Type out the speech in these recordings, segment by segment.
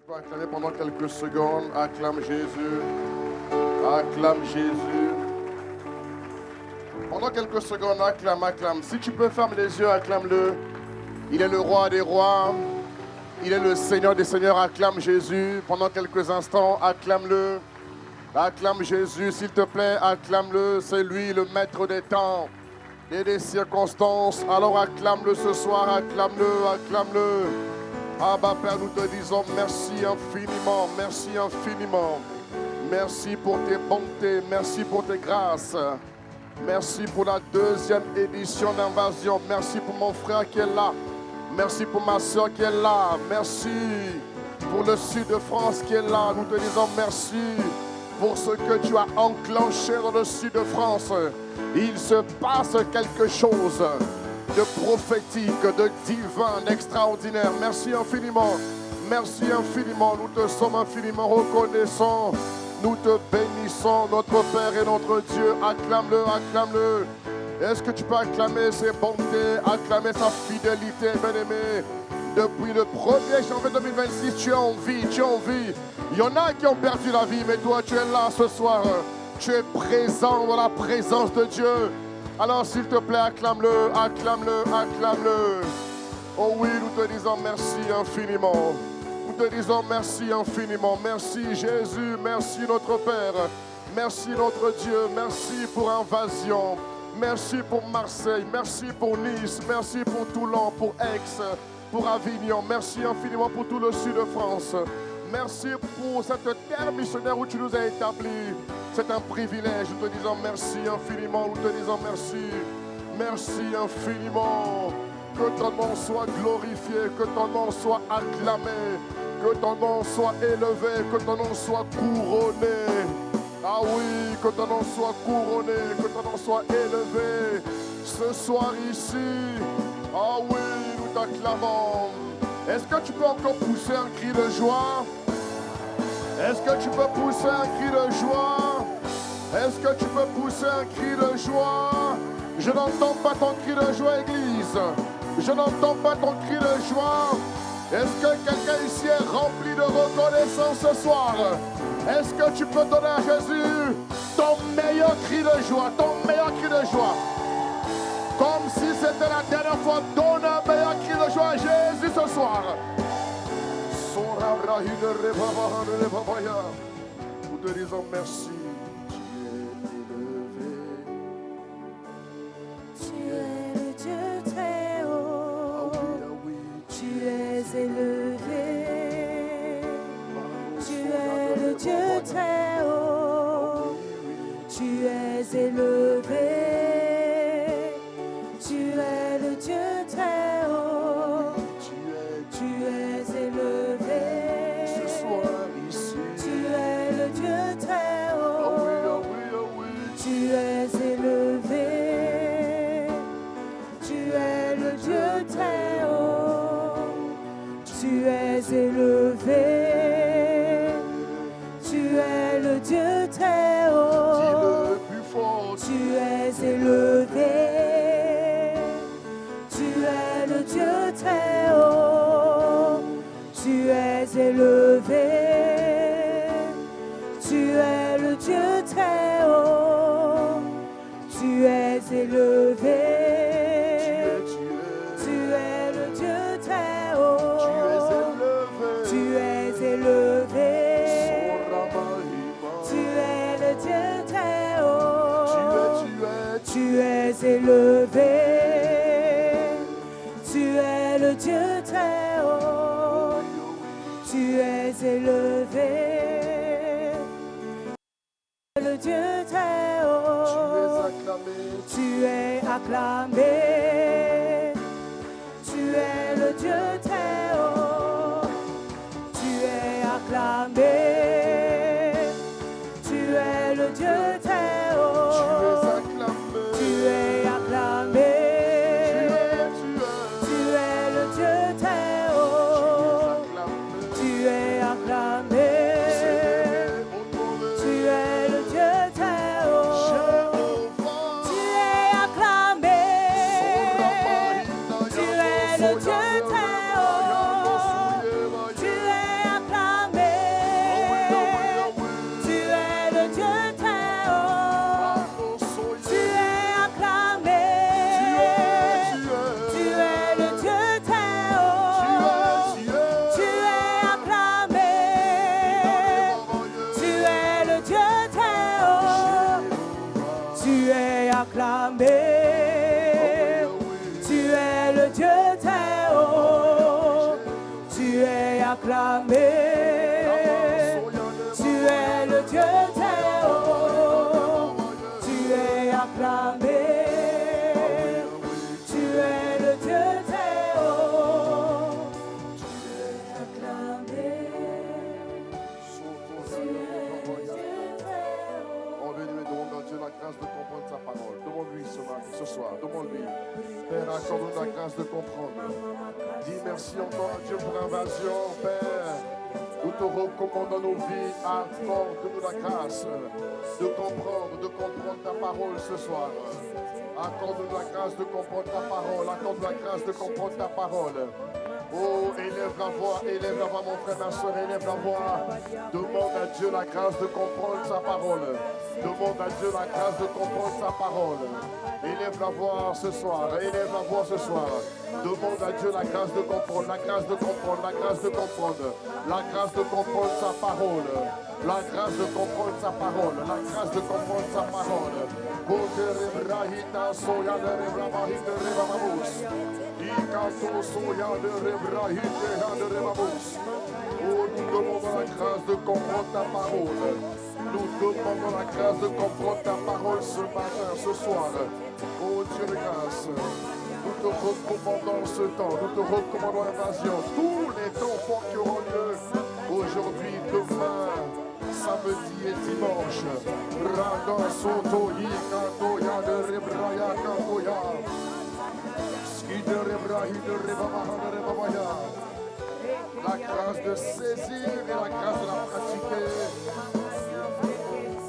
peux acclamer pendant quelques secondes. Acclame Jésus. Acclame Jésus. Pendant quelques secondes, acclame, acclame. Si tu peux fermer les yeux, acclame-le. Il est le roi des rois. Il est le Seigneur des seigneurs. Acclame Jésus. Pendant quelques instants, acclame-le. Acclame Jésus, s'il te plaît. Acclame-le. C'est lui le maître des temps et des circonstances. Alors acclame-le ce soir. Acclame-le. Acclame-le. Abba Père, nous te disons merci infiniment. Merci infiniment. Merci pour tes bontés. Merci pour tes grâces. Merci pour la deuxième édition d'Invasion. Merci pour mon frère qui est là. Merci pour ma soeur qui est là. Merci pour le sud de France qui est là. Nous te disons merci pour ce que tu as enclenché dans le sud de France. Il se passe quelque chose de prophétique, de divin, d'extraordinaire. Merci infiniment. Merci infiniment. Nous te sommes infiniment reconnaissants. Nous te bénissons, notre Père et notre Dieu. Acclame-le, acclame-le. Est-ce que tu peux acclamer ses bontés, acclamer sa fidélité, bien-aimé? Depuis le 1er janvier 2026, tu es en vie, tu es en vie. Il y en a qui ont perdu la vie, mais toi, tu es là ce soir. Tu es présent dans la présence de Dieu. Alors, s'il te plaît, acclame-le, acclame-le, acclame-le. Oh oui, nous te disons merci infiniment. Nous te disons merci infiniment. Merci Jésus, merci notre Père. Merci notre Dieu, merci pour Invasion. Merci pour Marseille, merci pour Nice, merci pour Toulon, pour Aix, pour Avignon. Merci infiniment pour tout le sud de France. Merci pour cette terre missionnaire où tu nous as établis. C'est un privilège. Nous te disons merci infiniment. Nous te disons merci. Merci infiniment. Que ton nom soit glorifié, que ton nom soit acclamé, que ton nom soit élevé, que ton nom soit couronné. Ah oui, que ton nom soit couronné, que ton nom soit élevé. Ce soir ici, ah oui, nous t'acclamons. Est-ce que tu peux encore pousser un cri de joie? Est-ce que tu peux pousser un cri de joie? Est-ce que tu peux pousser un cri de joie? Je n'entends pas ton cri de joie, Église. Je n'entends pas ton cri de joie. Est-ce que quelqu'un ici est rempli de reconnaissance ce soir? Est-ce que tu peux donner à Jésus ton meilleur cri de joie, ton meilleur cri de joie? Comme si c'était la dernière fois, donne un meilleur cri de joie à Jésus ce soir. Nous te disons merci. Tu es le Dieu très haut. Tu es élevé. Tu es le Dieu très haut. Tu es élevé. Tu es le Dieu très haut. Tu es élevé. Ce soir ici. Tu es le Dieu très haut. Tu es élevé. Tu es le Dieu très haut. Tu es élevé. Tu es le Dieu très haut. Tu es élevé. Tu es le Dieu très haut. Tu es élevé. Tu es le Dieu très haut. Tu es élevé. Tu es le Dieu très haut. Tu es élevé. Tu es le Dieu très haut. Tu es élevé. Tu es le Dieu très haut. Tu es élevé. Le Dieu très haut. Tu es acclamé. Tu es le Dieu très haut. Tu es acclamé. Tu es le Dieu très haut. Tu es acclamé. Tu es le Dieu très haut. Tu es acclamé. Tu es le Dieu très haut. Tu es acclamé. Tu es le Dieu très haut. Tu es acclamé. Tu es le Dieu très haut. Tu es acclamé. Tu es le Dieu très haut. Tu es acclamé. Tu es le Dieu très haut. On veut lui demander à Dieu la grâce de comprendre sa parole. Demande-lui ce soir. Demande-lui. Père, accorde-nous la grâce de comprendre. Dis merci encore à Dieu pour l'invasion, Père. Nous te recommandons nos vies. Accorde-nous la grâce de comprendre ta parole ce soir. Accorde-nous la grâce de comprendre ta parole. Accorde-nous la grâce de comprendre ta parole. Oh, élève la voix, mon frère, ma soeur, élève la voix. Demande à Dieu la grâce de comprendre sa parole. Demande à Dieu la grâce de comprendre sa parole. Élève la voix ce soir, élève la voix ce soir. Demande à Dieu la grâce de comprendre, la grâce de comprendre, la grâce de comprendre, la grâce de comprendre sa parole. La grâce de comprendre sa parole, la grâce de comprendre sa parole. Oh, nous demandons la grâce de comprendre ta parole. Nous demandons la grâce de comprendre ta parole ce matin, ce soir. Oh Dieu de grâce, nous te recommandons ce temps, nous te recommandons l'invasion. Tous les temps forts qui auront lieu aujourd'hui, demain, samedi et dimanche. Radon soto yikatoya de rebraya katoya. Ski de rebrahi de rebamaha de rebamaya. La grâce de saisir et la grâce de la pratiquer.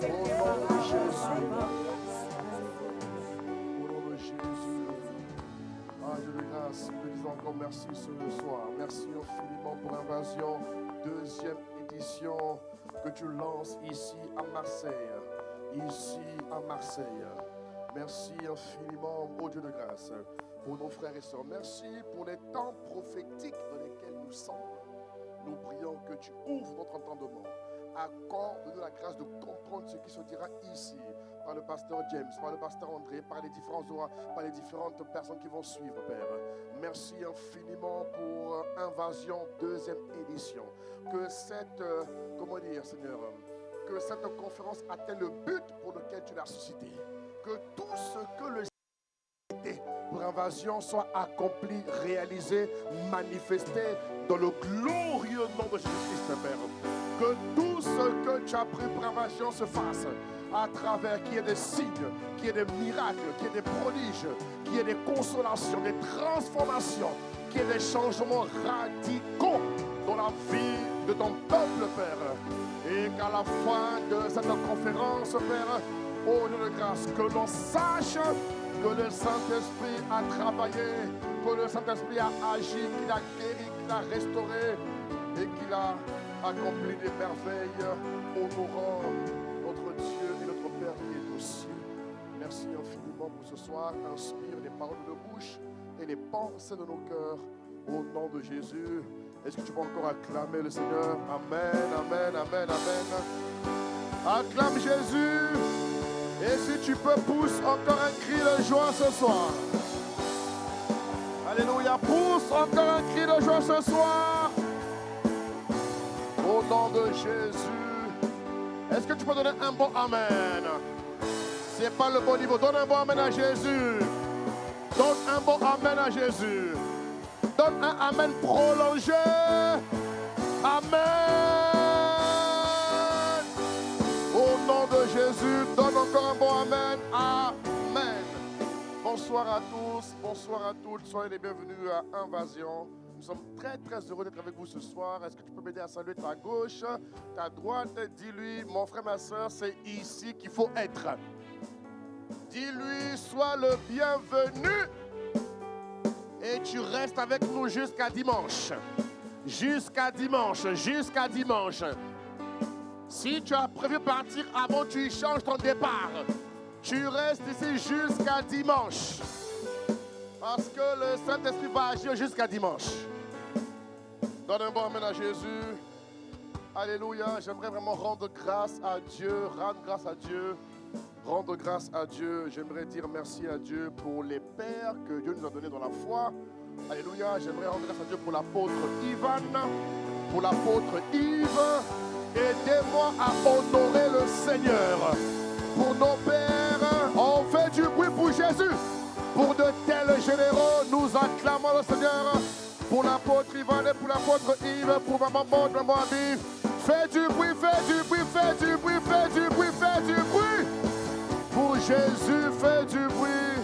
Au nom de Jésus. Au nom de Jésus. Ah, Dieu de grâce, nous te disons encore merci ce soir. Merci infiniment pour l'invasion. Deuxième édition que tu lances ici à Marseille. Ici à Marseille. Merci infiniment, ô Dieu de grâce, pour nos frères et sœurs. Merci pour les temps prophétiques dans lesquels nous sommes. Nous prions que tu ouvres notre entendement. Accorde-nous la grâce de comprendre ce qui se dira ici par le pasteur James, par le pasteur André, par les différentes personnes qui vont suivre, Père. Merci infiniment pour Invasion deuxième édition. Que cette, Seigneur, que cette conférence atteigne le but pour lequel tu l'as suscité. Que tout ce que le pour Invasion soit accompli, réalisé, manifesté dans le glorieux nom de Jésus-Christ, Père. Que tout ce que tu as pris pour Invasion se fasse à travers qu'il y ait des signes, qu'il y ait des miracles, qu'il y ait des prodiges, qu'il y ait des consolations, des transformations, qu'il y ait des changements radicaux dans la vie de ton peuple, Père. Et qu'à la fin de cette conférence, Père, ô Dieu de grâce, que l'on sache que le Saint-Esprit a travaillé, que le Saint-Esprit a agi, qu'il a guéri, qu'il a restauré et qu'il a accompli des merveilles, honorant notre Dieu et notre Père qui est au ciel. Merci infiniment pour ce soir. Inspire les paroles de nos bouches et les pensées de nos cœurs au nom de Jésus. Est-ce que tu peux encore acclamer le Seigneur? Amen, amen, amen, amen. Acclame Jésus. Et si tu peux, pousse encore un cri de joie ce soir. Alléluia, pousse encore un cri de joie ce soir. Au nom de Jésus. Est-ce que tu peux donner un bon amen? C'est pas le bon niveau. Donne un bon amen à Jésus. Donne un bon amen à Jésus. Donne un amen prolongé. Amen. Au nom de Jésus, donne encore un bon amen. Amen. Bonsoir à tous, bonsoir à toutes. Soyez les bienvenus à Invasion. Nous sommes très très heureux d'être avec vous ce soir. Est-ce que tu peux m'aider à saluer ta gauche, ta droite? Dis-lui, mon frère, ma soeur, c'est ici qu'il faut être. Dis-lui, sois le bienvenu. Et tu restes avec nous jusqu'à dimanche. Jusqu'à dimanche, jusqu'à dimanche. Si tu as prévu partir avant, tu changes ton départ. Tu restes ici jusqu'à dimanche. Parce que le Saint-Esprit va agir jusqu'à dimanche. Donne un bon amen à Jésus. Alléluia. J'aimerais vraiment rendre grâce à Dieu. Rendre grâce à Dieu. Rendre grâce à Dieu. J'aimerais dire merci à Dieu pour les pères que Dieu nous a donnés dans la foi. Alléluia. J'aimerais rendre grâce à Dieu pour l'apôtre Ivan, pour l'apôtre Yves. Aidez-moi à honorer le Seigneur. Pour nos pères, on fait du bruit pour Jésus. Pour de tels généraux, nous acclamons le Seigneur. Pour l'apôtre Ivan et pour l'apôtre Yves, pour maman Maud, maman Abiv. Fais du bruit, fais du bruit, fais du bruit, fais du bruit, fais du bruit. Pour Jésus, fais du bruit.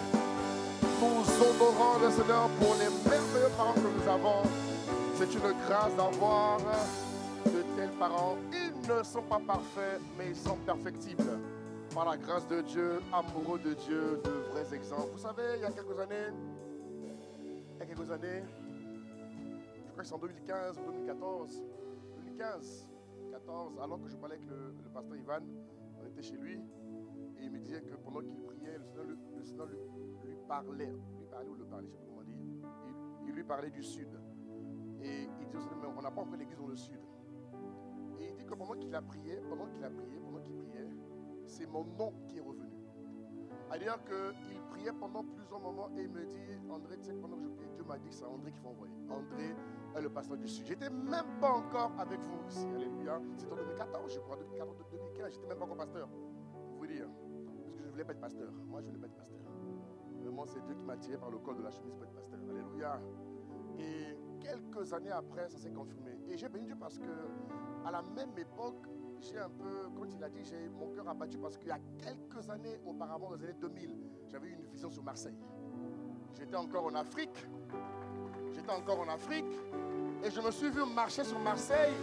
Nous honorons le Seigneur pour les merveilleux parents que nous avons. C'est une grâce d'avoir de tels parents. Ils ne sont pas parfaits, mais ils sont perfectibles. Par la grâce de Dieu, amoureux de Dieu, de vrais exemples. Vous savez, il y a quelques années, je crois que c'est en 2015 ou 2014, 2014, alors que je parlais avec le pasteur Ivan, on était chez lui, et il me disait que pendant qu'il priait, le Seigneur lui parlait, ou le parlait, je ne sais pas comment dire, il lui parlait du sud. Et il dit au Seigneur, mais on n'a pas encore l'église dans le sud. Et il dit que pendant qu'il priait, c'est mon nom qui est revenu. C'est-à-dire qu'il priait pendant plusieurs moments et il me dit, André, tu sais, pendant que je prie, Dieu m'a dit que c'est André qu'il faut envoyer. André est le pasteur du Sud. J'étais même pas encore avec vous ici. Alléluia. C'était en 2014, je crois, 2015, j'étais même pas encore pasteur. Pour vous dire. Parce que je ne voulais pas être pasteur. Moi, je ne voulais pas être pasteur. Vraiment, c'est Dieu qui m'a tiré par le col de la chemise pour être pasteur. Alléluia. Et quelques années après, ça s'est confirmé. Et j'ai béni Dieu parce que, à la même époque, j'ai un peu, quand il a dit, j'ai mon cœur abattu parce qu'il y a quelques années auparavant, dans les années 2000, j'avais eu une vision sur Marseille. J'étais encore en Afrique. Et je me suis vu marcher sur Marseille.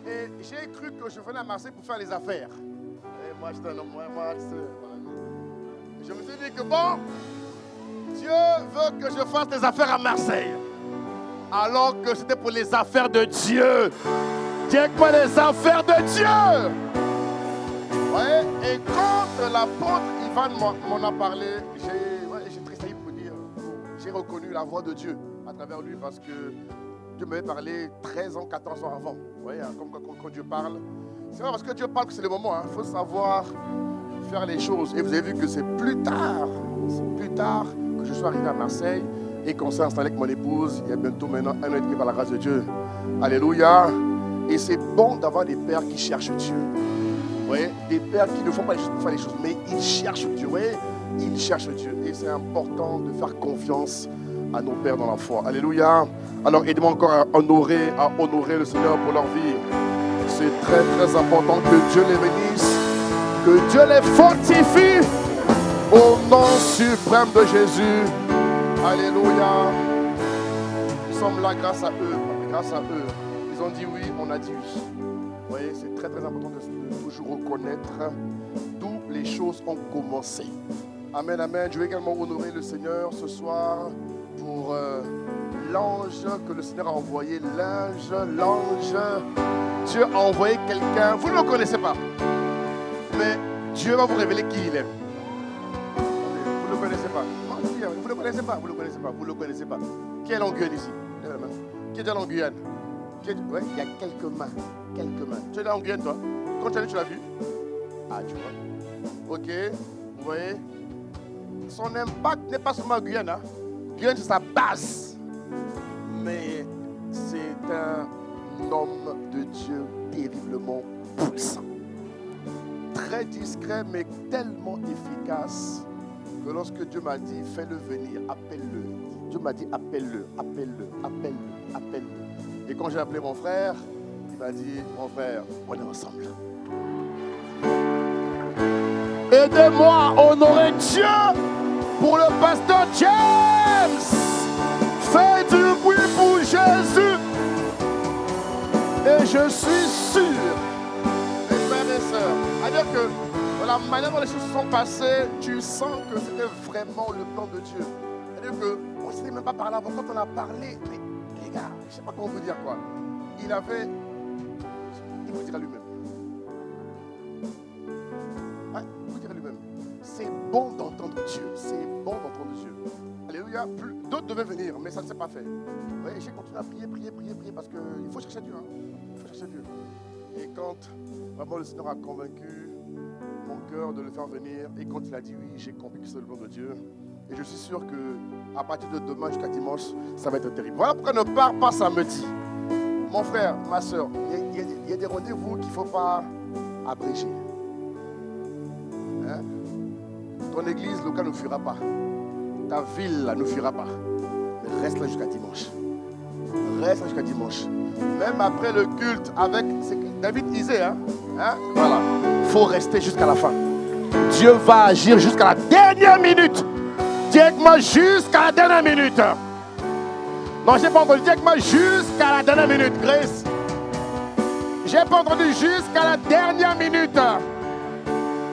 Et j'ai cru que je venais à Marseille pour faire les affaires. Et moi, j'étais un homme, je me suis dit que bon, Dieu veut que je fasse des affaires à Marseille. Alors que c'était pour les affaires de Dieu. Dieu pas les affaires de Dieu. Ouais, et quand l'apôtre Ivan m'en a parlé, j'ai tressailli pour dire, j'ai reconnu la voix de Dieu à travers lui parce que Dieu m'avait parlé 13 ans, 14 ans avant. Vous voyez, comme quand Dieu parle. C'est pas parce que Dieu parle que c'est le moment. Il faut savoir faire les choses. Et vous avez vu que c'est plus tard que je suis arrivé à Marseille et qu'on s'est installé avec mon épouse. Il y a bientôt maintenant 1 an et demi par la grâce de Dieu. Alléluia. Et c'est bon d'avoir des pères qui cherchent Dieu. Vous voyez, des pères qui ne font pas les choses pour faire les choses, mais ils cherchent Dieu. Vous voyez, ils cherchent Dieu. Et c'est important de faire confiance à nos pères dans la foi. Alléluia. Alors aidez-moi encore à honorer le Seigneur pour leur vie. C'est très très important que Dieu les bénisse, que Dieu les fortifie au nom suprême de Jésus. Alléluia. Nous sommes là grâce à eux. Ils ont dit oui, on a dit oui. Vous voyez, c'est très très important de toujours reconnaître d'où les choses ont commencé. Amen, amen. Je vais également honorer le Seigneur ce soir pour l'ange que le Seigneur a envoyé. L'ange. Dieu a envoyé quelqu'un. Vous ne le connaissez pas. Mais Dieu va vous révéler qui il est. Vous ne le connaissez pas. Vous ne le connaissez pas. Qui est là en Guyane ici? Qui est là en Guyane? Ouais, il y a quelques mains. Tu es là en Guyane, toi? Quand tu es allé, tu l'as vu? Ah, tu vois. Ok, vous voyez? Son impact n'est pas seulement en Guyane. Hein? Guyane, c'est sa base. Mais c'est un homme de Dieu terriblement puissant. Très discret, mais tellement efficace que lorsque Dieu m'a dit, fais-le venir, appelle-le. Dieu m'a dit, appelle-le. Et quand j'ai appelé mon frère, il m'a dit, mon frère, on est ensemble. Aidez-moi à honorer Dieu pour le pasteur James. Fais du bruit pour Jésus. Et je suis sûr, mes frères et sœurs, à dire que dans la manière dont les choses se sont passées, tu sens que c'était vraiment le plan de Dieu. C'est-à-dire qu'on ne s'était même pas parlé avant. Quand on a parlé, mais les gars, je ne sais pas comment vous dire quoi. Il vous dira lui-même. Ouais, il vous dira lui-même. C'est bon d'entendre Dieu. Alléluia. D'autres devaient venir, mais ça ne s'est pas fait. Vous voyez, j'ai continué à prier parce qu'il faut chercher Dieu. Et quand vraiment le Seigneur a convaincu mon cœur de le faire venir, et quand il a dit oui, j'ai compris que c'est le plan de Dieu. Et je suis sûr qu'à partir de demain jusqu'à dimanche, ça va être terrible. Voilà pourquoi ne pars pas samedi. Mon frère, ma soeur, il y a des rendez-vous qu'il ne faut pas abréger. Hein? Ton église locale ne fuira pas. Ta ville là, ne fuira pas. Mais reste là jusqu'à dimanche. Reste là jusqu'à dimanche. Même après le culte avec... C'est David disait, hein? Voilà. Il faut rester jusqu'à la fin. Dieu va agir jusqu'à la dernière minute. Dis avec moi jusqu'à la dernière minute. Non, je n'ai pas entendu. Dis avec moi jusqu'à la dernière minute, Grace. Je n'ai pas entendu jusqu'à la dernière minute.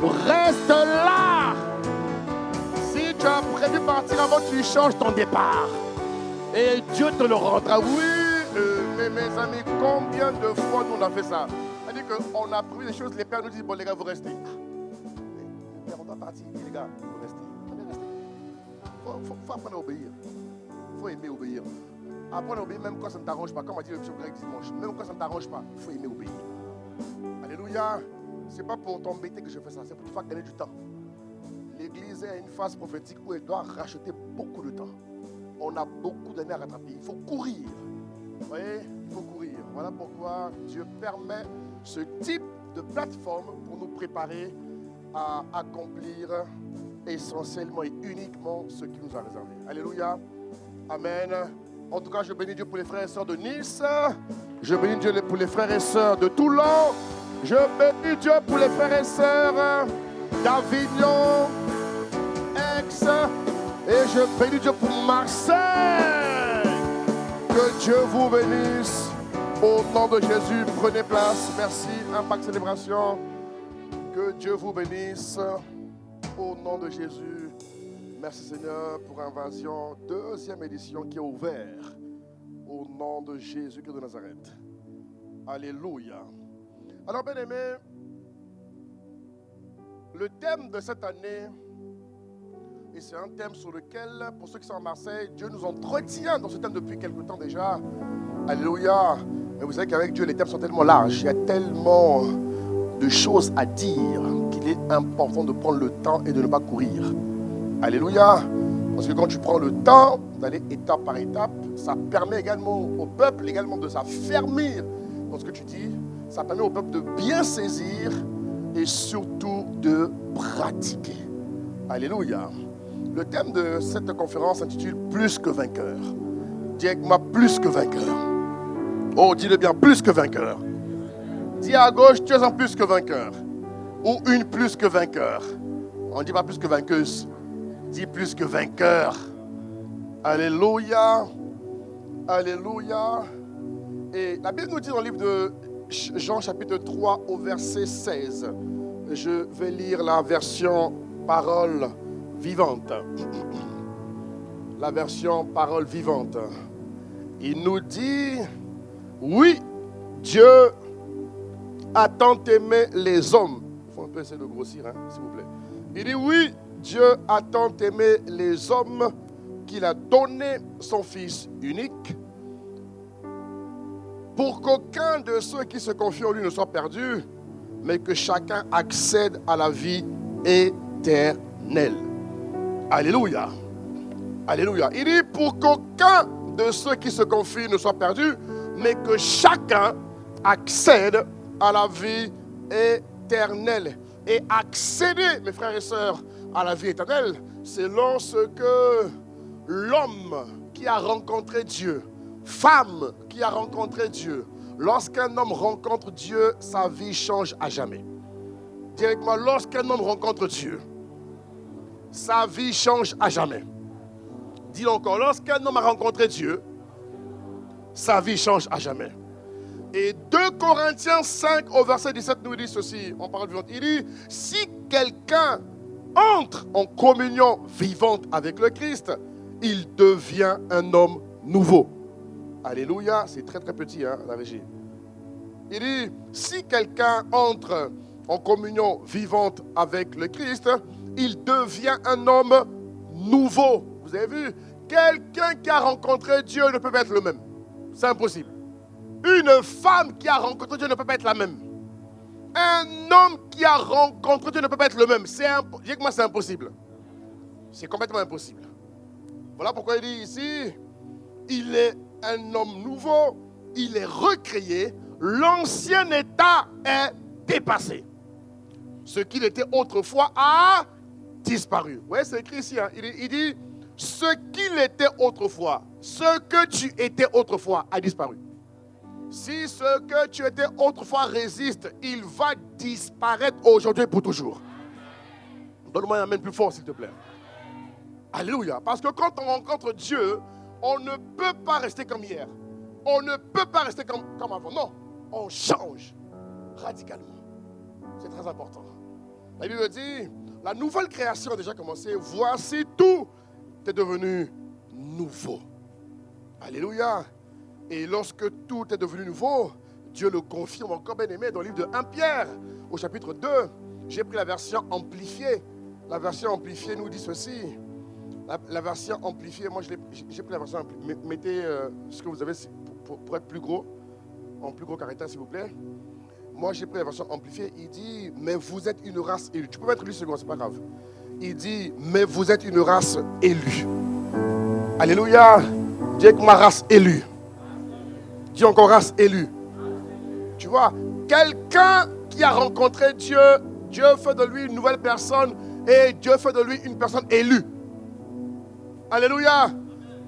Reste là. Si tu as prévu partir avant, tu changes ton départ. Et Dieu te le rendra. Oui, mais mes amis, combien de fois nous on a fait ça? C'est-à-dire qu'on a prévu des choses, les pères nous disent, bon les gars, vous restez. Les pères, on doit partir, les gars, vous restez. Il faut apprendre à obéir. Il faut aimer obéir. Apprendre à obéir même quand ça ne t'arrange pas. Comme a dit le bishop Greg dimanche, même quand ça ne t'arrange pas, il faut aimer obéir. Alléluia. Ce n'est pas pour t'embêter que je fais ça, c'est pour te faire gagner du temps. L'église est à une phase prophétique où elle doit racheter beaucoup de temps. On a beaucoup d'années à rattraper. Il faut courir. Vous voyez, il faut courir. Voilà pourquoi Dieu permet ce type de plateforme pour nous préparer à accomplir essentiellement et uniquement ce qu'il nous a réservé. Alléluia. Amen. En tout cas, je bénis Dieu pour les frères et sœurs de Nice. Je bénis Dieu pour les frères et sœurs de Toulon. Je bénis Dieu pour les frères et sœurs d'Avignon, Aix. Et je bénis Dieu pour Marseille. Que Dieu vous bénisse. Au nom de Jésus, prenez place. Merci, Impact Célébration. Que Dieu vous bénisse. Au nom de Jésus. Merci Seigneur pour Invasion, deuxième édition qui est ouverte. Au nom de Jésus-Christ de Nazareth. Alléluia. Alors bien aimé, le thème de cette année, et c'est un thème sur lequel, pour ceux qui sont à Marseille, Dieu nous entretient dans ce thème depuis quelque temps déjà. Alléluia. Mais vous savez qu'avec Dieu, les thèmes sont tellement larges. Il y a tellement de choses à dire qu'il est important de prendre le temps et de ne pas courir. Alléluia. Parce que quand tu prends le temps d'aller étape par étape, ça permet également au peuple également de s'affermir dans ce que tu dis. Ça permet au peuple de bien saisir et surtout de pratiquer. Alléluia. Le thème de cette conférence s'intitule « Plus que vainqueur ». Dis avec moi « Plus que vainqueur ». Oh, dis-le bien, plus que vainqueur. Dis à gauche, tu es un plus que vainqueur. Ou une plus que vainqueur. On ne dit pas plus que vainqueuse. Dis plus que vainqueur. Alléluia. Alléluia. Et la Bible nous dit dans le livre de Jean chapitre 3 au verset 16. Je vais lire la version parole vivante. La version parole vivante. Il nous dit... Oui, Dieu a tant aimé les hommes. Il faut un peu essayer de grossir, hein, s'il vous plaît. Il dit oui, Dieu a tant aimé les hommes qu'il a donné son Fils unique pour qu'aucun de ceux qui se confient en lui ne soit perdu, mais que chacun accède à la vie éternelle. Alléluia. Alléluia. Il dit pour qu'aucun de ceux qui se confient ne soit perdu, mais que chacun accède à la vie éternelle. Et accéder, mes frères et sœurs, à la vie éternelle, c'est lorsque l'homme qui a rencontré Dieu, femme qui a rencontré Dieu, lorsqu'un homme rencontre Dieu, sa vie change à jamais. Dis avec moi, lorsqu'un homme rencontre Dieu, sa vie change à jamais. Dis encore, lorsqu'un homme a rencontré Dieu, sa vie change à jamais. Et 2 Corinthiens 5 au verset 17 nous dit ceci, en parole vivante. Il dit, si quelqu'un entre en communion vivante avec le Christ, il devient un homme nouveau. Alléluia, c'est très très petit, hein, la régie. Il dit, si quelqu'un entre en communion vivante avec le Christ, il devient un homme nouveau. Vous avez vu, quelqu'un qui a rencontré Dieu ne peut pas être le même. C'est impossible. Une femme qui a rencontré Dieu ne peut pas être la même. Un homme qui a rencontré Dieu ne peut pas être le même. Dis-moi, c'est impossible. C'est complètement impossible. Voilà pourquoi il dit ici, il est un homme nouveau, il est recréé, l'ancien état est dépassé. Ce qu'il était autrefois a disparu. Vous voyez, c'est écrit ici, hein? Il dit, ce qu'il était autrefois, ce que tu étais autrefois a disparu. Si ce que tu étais autrefois résiste, il va disparaître aujourd'hui pour toujours. Donne-moi un amen plus fort, s'il te plaît. Alléluia. Parce que quand on rencontre Dieu, on ne peut pas rester comme hier. On ne peut pas rester comme avant. Non, on change radicalement. C'est très important. La Bible dit, la nouvelle création a déjà commencé. Voici, tout est devenu nouveau. Alléluia. Et lorsque tout est devenu nouveau, Dieu le confirme encore, bien aimé, dans le livre de 1 Pierre, au chapitre 2. J'ai pris la version amplifiée. La version amplifiée nous dit ceci. La version amplifiée, moi j'ai pris la version amplifiée. Mettez ce que vous avez pour être plus gros, en plus gros caractère s'il vous plaît. Moi j'ai pris la version amplifiée. Il dit, mais vous êtes une race élue. Tu peux mettre lui second, c'est pas grave. Il dit, mais vous êtes une race élue. Alléluia. Dis que ma race élue. Dis encore race élue. Tu vois, quelqu'un qui a rencontré Dieu, Dieu fait de lui une nouvelle personne et Dieu fait de lui une personne élue. Alléluia.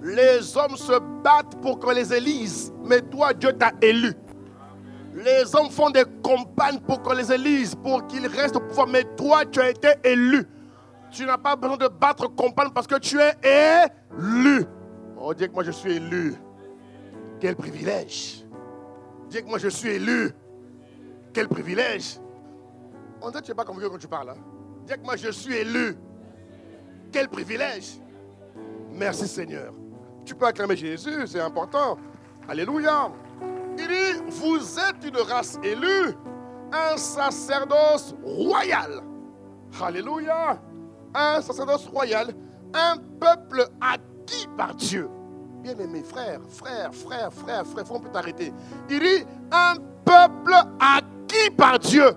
Les hommes se battent pour qu'on les élise, mais toi, Dieu t'a élu. Les hommes font des campagnes pour qu'on les élise, pour qu'ils restent au pouvoir, mais toi, tu as été élu. Tu n'as pas besoin de battre campagne parce que tu es élu. Oh, dis que moi je suis élu. Quel privilège. Dis que moi je suis élu. Quel privilège. On dirait que tu n'es pas convaincu quand tu parles. Hein? Dis que moi je suis élu. Quel privilège. Merci Seigneur. Tu peux acclamer Jésus, c'est important. Alléluia. Il dit, vous êtes une race élue, un sacerdoce royal. Alléluia. Un sacerdoce royal, un peuple acquis par Dieu. Bien-aimé, frère, on peut t'arrêter. Il dit, un peuple acquis par Dieu.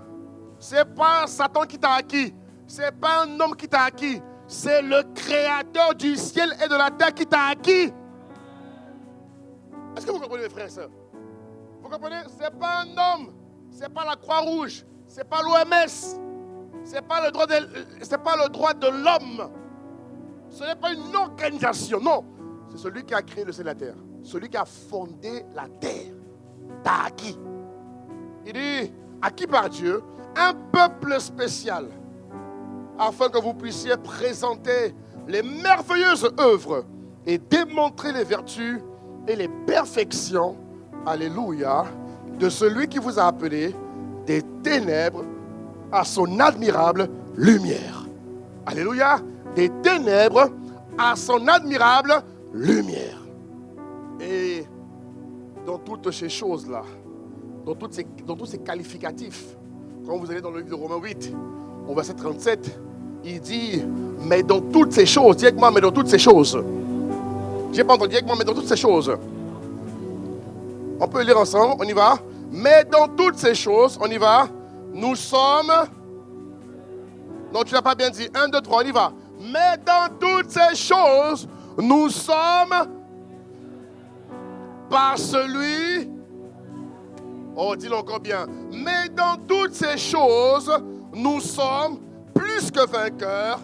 Ce n'est pas Satan qui t'a acquis. Ce n'est pas un homme qui t'a acquis. C'est le créateur du ciel et de la terre qui t'a acquis. Est-ce que vous comprenez, mes frères et sœurs? Vous comprenez? Ce n'est pas un homme. Ce n'est pas la Croix-Rouge. Ce n'est pas l'OMS. Ce n'est pas le droit de l'homme. Ce n'est pas une organisation. Non. C'est celui qui a créé le ciel et la terre. Celui qui a fondé la terre. T'a acquis. Il dit, acquis par Dieu, un peuple spécial. Afin que vous puissiez présenter les merveilleuses œuvres et démontrer les vertus et les perfections, alléluia, de celui qui vous a appelé des ténèbres à son admirable lumière. Alléluia, des ténèbres à son admirable lumière. Et dans toutes ces choses-là, dans tous ces qualificatifs, quand vous allez dans le livre de Romains 8, au verset 37, il dit, mais dans toutes ces choses, dis avec moi, mais dans toutes ces choses. J'ai pas entendu, dis avec moi, mais dans toutes ces choses. On peut lire ensemble, on y va. Mais dans toutes ces choses, on y va. Nous sommes. Non, tu n'as pas bien dit. 1, 2, 3, on y va. Mais dans toutes ces choses, nous sommes par celui. Oh, dis-le encore bien. Mais dans toutes ces choses, nous sommes plus que vainqueurs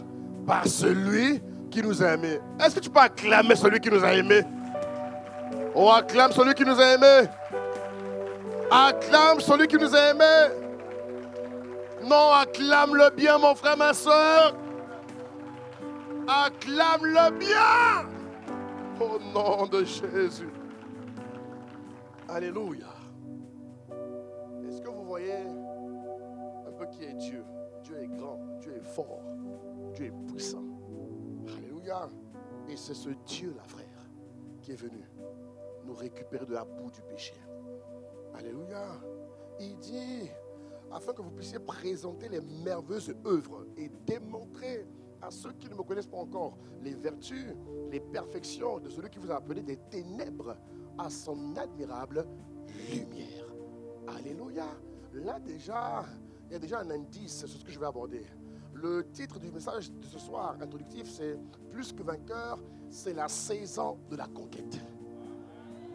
par celui qui nous a aimés. Est-ce que tu peux acclamer celui qui nous a aimés? Oh, acclame celui qui nous a aimés. Acclame celui qui nous a aimés. Non, acclame-le bien, mon frère, ma soeur. Acclame-le bien. Au nom de Jésus. Alléluia. Est-ce que vous voyez un peu qui est Dieu? Dieu est grand, Dieu est fort, Dieu est puissant. Alléluia. Et c'est ce Dieu-là, frère, qui est venu nous récupérer de la boue du péché. Alléluia. Il dit, afin que vous puissiez présenter les merveilleuses œuvres et démontrer à ceux qui ne me connaissent pas encore les vertus, les perfections de celui qui vous a appelé des ténèbres à son admirable lumière. Alléluia. Là déjà, il y a déjà un indice sur ce que je vais aborder. Le titre du message de ce soir introductif, c'est « Plus que vainqueur, c'est la saison de la conquête.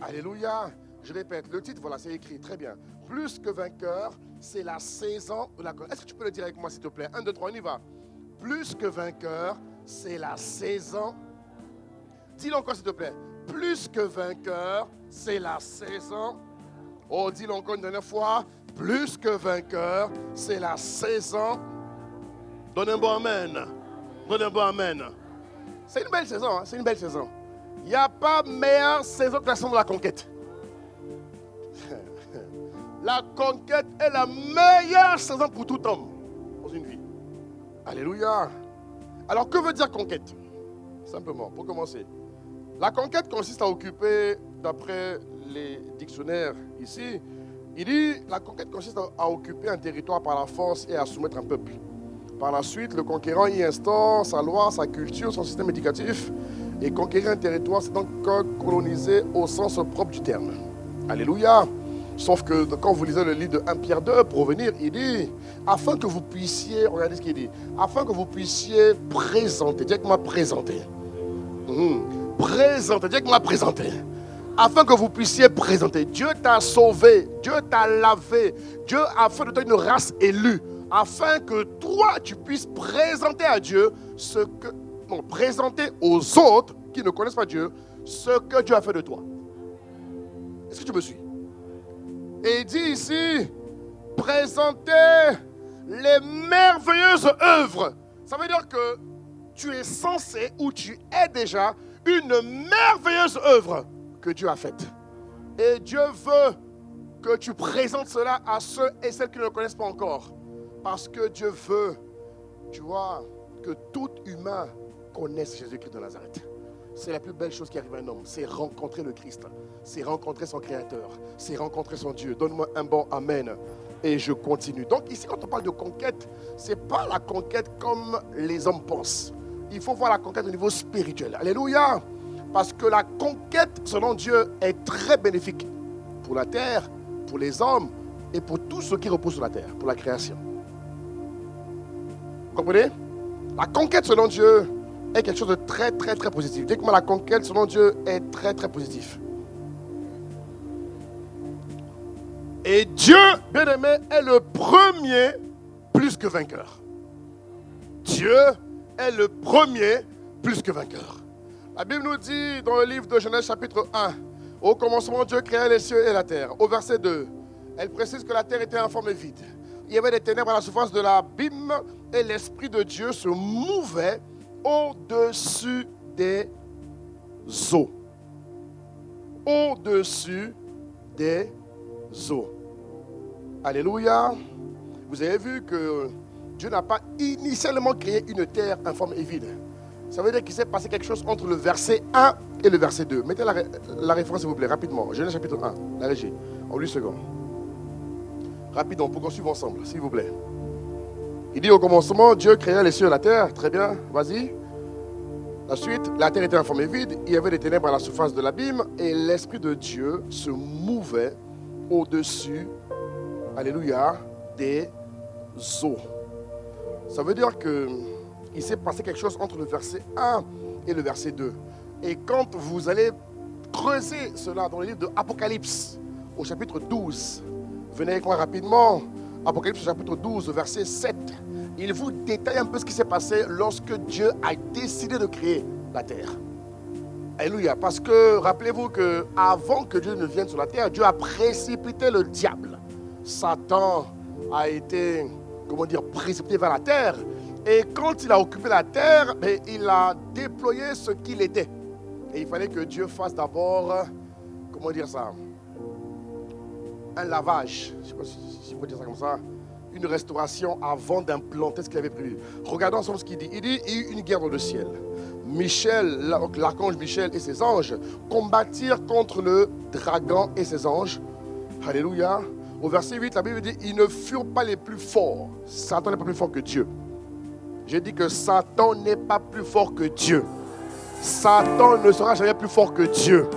Alléluia. Je répète, le titre, voilà, c'est écrit, très bien. Plus que vainqueur, c'est la saison de la conquête. Est-ce que tu peux le dire avec moi, s'il te plaît? 1, 2, 3, on y va. Plus que vainqueur, c'est la saison. Dis-le encore, s'il te plaît. Plus que vainqueur, c'est la saison. Oh, dis-le encore une dernière fois. Plus que vainqueur, c'est la saison. Donne un bon amen. Donne un bon amen. C'est une belle saison, hein? C'est une belle saison. Il n'y a pas meilleure saison que la saison de la conquête. La conquête est la meilleure saison pour tout homme dans une vie. Alléluia. Alors, que veut dire conquête? Simplement, pour commencer. La conquête consiste à occuper, d'après les dictionnaires ici, il dit la conquête consiste à occuper un territoire par la force et à soumettre un peuple. Par la suite, le conquérant y instaure sa loi, sa culture, son système éducatif. Et conquérir un territoire, c'est donc coloniser au sens propre du terme. Alléluia. Sauf que quand vous lisez le livre de 1 Pierre 2, pour venir, il dit, afin que vous puissiez, regardez ce qu'il dit, afin que vous puissiez présenter, directement présenter. Présenter, directement présenter. Afin que vous puissiez présenter. Dieu t'a sauvé, Dieu t'a lavé, Dieu a fait de toi une race élue. Afin que toi, tu puisses présenter à Dieu présenter aux autres qui ne connaissent pas Dieu ce que Dieu a fait de toi. Est-ce que tu me suis? Et il dit ici, présenter les merveilleuses œuvres. Ça veut dire que tu es censé ou tu es déjà une merveilleuse œuvre que Dieu a faite. Et Dieu veut que tu présentes cela à ceux et celles qui ne le connaissent pas encore. Parce que Dieu veut, tu vois, que tout humain connaisse Jésus-Christ de Nazareth. C'est la plus belle chose qui arrive à un homme, c'est rencontrer le Christ, c'est rencontrer son Créateur, c'est rencontrer son Dieu. Donne-moi un bon amen et je continue. Donc ici, quand on parle de conquête, ce n'est pas la conquête comme les hommes pensent. Il faut voir la conquête au niveau spirituel. Alléluia. Parce que la conquête, selon Dieu, est très bénéfique pour la terre, pour les hommes et pour tout ce qui repose sur la terre, pour la création. Vous comprenez? La conquête, selon Dieu, est quelque chose de très, très, très positif. Dites-moi, la conquête, selon Dieu, est très, très positif. Et Dieu, bien-aimé, est le premier plus que vainqueur. Dieu est le premier plus que vainqueur. La Bible nous dit dans le livre de Genèse chapitre 1, au commencement Dieu créa les cieux et la terre. Au verset 2, elle précise que la terre était informe et vide. Il y avait des ténèbres à la surface de l'abîme et l'Esprit de Dieu se mouvait au-dessus des eaux. Au-dessus des eaux. Alléluia. Vous avez vu que Dieu n'a pas initialement créé une terre informe et vide. Ça veut dire qu'il s'est passé quelque chose entre le verset 1 et le verset 2. Mettez la référence, s'il vous plaît, rapidement. Genèse chapitre 1, la régie, en 8 secondes. Rapidement, pour qu'on suive ensemble, s'il vous plaît. Il dit au commencement, Dieu créa les cieux et la terre. Très bien, vas-y. La suite, la terre était informe et vide. Il y avait des ténèbres à la surface de l'abîme. Et l'Esprit de Dieu se mouvait au-dessus, alléluia, des eaux. Ça veut dire qu'il s'est passé quelque chose entre le verset 1 et le verset 2. Et quand vous allez creuser cela dans le livre de Apocalypse, au chapitre 12, venez avec moi rapidement. Apocalypse chapitre 12, verset 7. Il vous détaille un peu ce qui s'est passé lorsque Dieu a décidé de créer la terre. Alléluia. Parce que rappelez-vous qu'avant que Dieu ne vienne sur la terre, Dieu a précipité le diable. Satan a été, précipité vers la terre. Et quand il a occupé la terre, il a déployé ce qu'il était. Et il fallait que Dieu fasse d'abord, un lavage, je ne sais pas si on peut dire ça comme ça, une restauration avant d'implanter ce qu'il avait prévu. Regardons ensemble ce qu'il dit. Il dit, il y a eu une guerre dans le ciel. Michel, l'archange Michel et ses anges combattirent contre le dragon et ses anges. Alléluia. Au verset 8, la Bible dit, ils ne furent pas les plus forts. Satan n'est pas plus fort que Dieu. J'ai dit que Satan n'est pas plus fort que Dieu. Satan ne sera jamais plus fort que Dieu.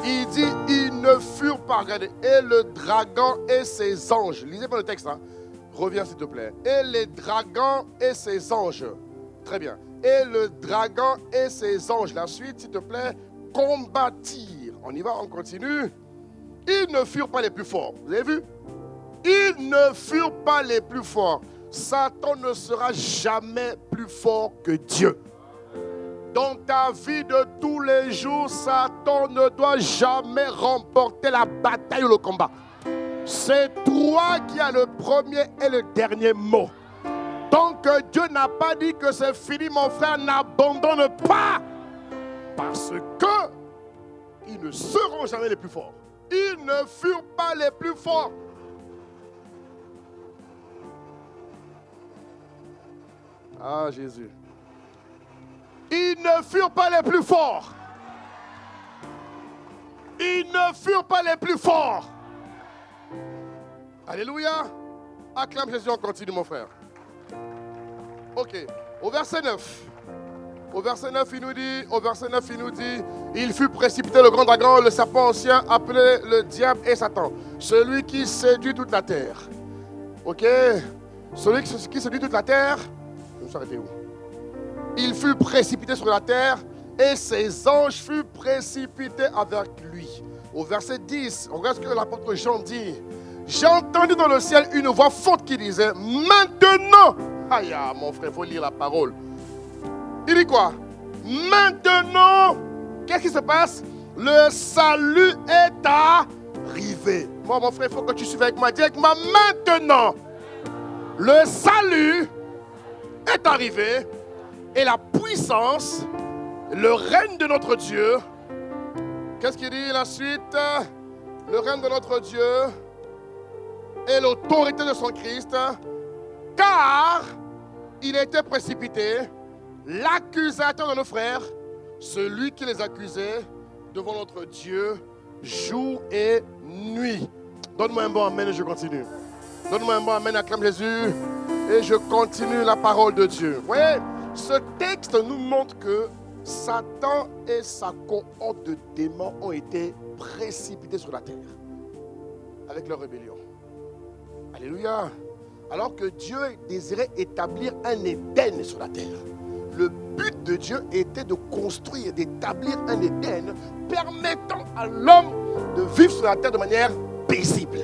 Il dit, ils ne furent pas, regardez, et le dragon et ses anges. Lisez pas le texte, hein. Reviens s'il te plaît. Et les dragons et ses anges. Très bien. et le dragon et ses anges. La suite, s'il te plaît, combattirent. On y va, on continue. Ils ne furent pas les plus forts. Vous avez vu? Ils ne furent pas les plus forts. Satan ne sera jamais plus fort que Dieu. Dans ta vie de tous les jours, Satan ne doit jamais remporter la bataille ou le combat. C'est toi qui as le premier et le dernier mot. Tant que Dieu n'a pas dit que c'est fini, mon frère, n'abandonne pas. Parce que ils ne seront jamais les plus forts. Ils ne furent pas les plus forts. Ah, Jésus. Ils ne furent pas les plus forts. Ils ne furent pas les plus forts. Alléluia. Acclame Jésus, on continue, mon frère. Ok. Au verset 9. Au verset 9, il nous dit, il fut précipité le grand dragon, le serpent ancien, appelé le diable et Satan. Celui qui séduit toute la terre. Ok. Celui qui séduit toute la terre. Je me suis arrêté où? Il fut précipité sur la terre et ses anges furent précipités avec lui. Au verset 10, on regarde ce que l'apôtre Jean dit. J'ai entendu dans le ciel une voix forte qui disait, maintenant, aïe, mon frère, il faut lire la parole. Il dit quoi? Maintenant, qu'est-ce qui se passe? Le salut est arrivé. Moi, mon frère, il faut que tu suives avec moi. Dis avec moi, maintenant, le salut est arrivé. Et la puissance, le règne de notre Dieu. Qu'est-ce qu'il dit la suite? Le règne de notre Dieu et l'autorité de son Christ. Car il était précipité, l'accusateur de nos frères, celui qui les accusait devant notre Dieu, jour et nuit. Donne-moi un bon amen et je continue. Donne-moi un bon amen, acclame Jésus. Et je continue la parole de Dieu. Vous voyez? Ce texte nous montre que Satan et sa cohorte de démons ont été précipités sur la terre avec leur rébellion. Alléluia. Alors que Dieu désirait établir un Éden sur la terre. Le but de Dieu était de construire, d'établir un Éden permettant à l'homme de vivre sur la terre de manière paisible.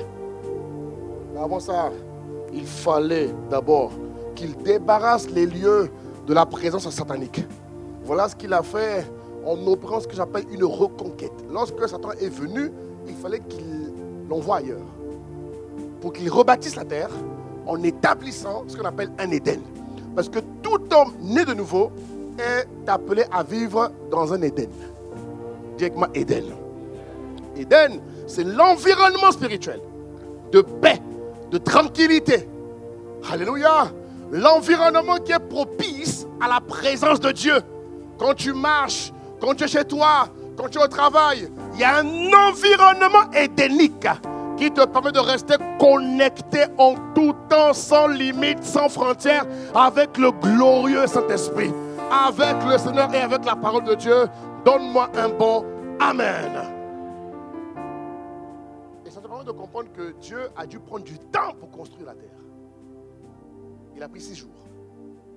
Mais avant ça, il fallait d'abord qu'il débarrasse les lieux de la présence satanique. Voilà ce qu'il a fait en opérant ce que j'appelle une reconquête. Lorsque Satan est venu, il fallait qu'il l'envoie ailleurs. Pour qu'il rebâtisse la terre en établissant ce qu'on appelle un Éden. Parce que tout homme né de nouveau est appelé à vivre dans un Éden. Dis avec moi Éden. Éden, c'est l'environnement spirituel de paix, de tranquillité. Alléluia. L'environnement qui est propice à la présence de Dieu. Quand tu marches, quand tu es chez toi, quand tu es au travail, il y a un environnement édénique qui te permet de rester connecté en tout temps, sans limite, sans frontières, avec le glorieux Saint-Esprit, avec le Seigneur et avec la parole de Dieu. Donne-moi un bon Amen. Et ça te permet de comprendre que Dieu a dû prendre du temps pour construire la terre. Il a pris 6 jours.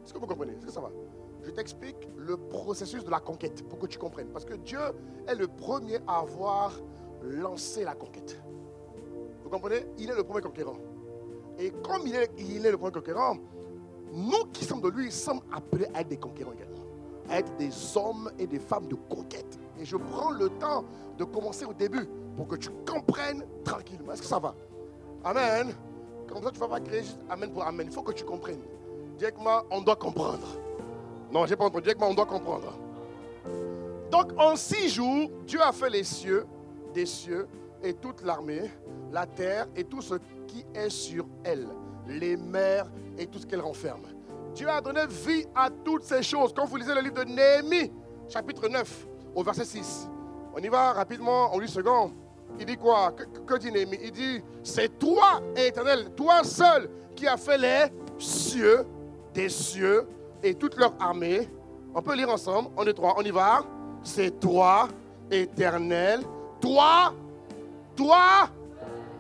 Est-ce que vous comprenez? Est-ce que ça va? Je t'explique le processus de la conquête pour que tu comprennes. Parce que Dieu est le premier à avoir lancé la conquête. Vous comprenez? Il est le premier conquérant. Et comme il est le premier conquérant, nous qui sommes de lui sommes appelés à être des conquérants également. À être des hommes et des femmes de conquête. Et je prends le temps de commencer au début pour que tu comprennes tranquillement. Est-ce que ça va? Amen. Comme ça, tu ne vas pas créer juste Amen pour Amen. Il faut que tu comprennes. Dis avec moi, on doit comprendre. Non, je n'ai pas entendu. Dis avec moi, on doit comprendre. Donc, en 6 jours, Dieu a fait les cieux, des cieux, et toute l'armée, la terre et tout ce qui est sur elle, les mers et tout ce qu'elle renferme. Dieu a donné vie à toutes ces choses. Quand vous lisez le livre de Néhémie, chapitre 9, au verset 6, on y va rapidement, en 8 secondes. Il dit quoi? Que dit Néhémie? Il dit, c'est toi, Éternel, toi seul, qui as fait les cieux, des cieux et toute leur armée. On peut lire ensemble, on est 3, on y va. C'est toi, Éternel, toi.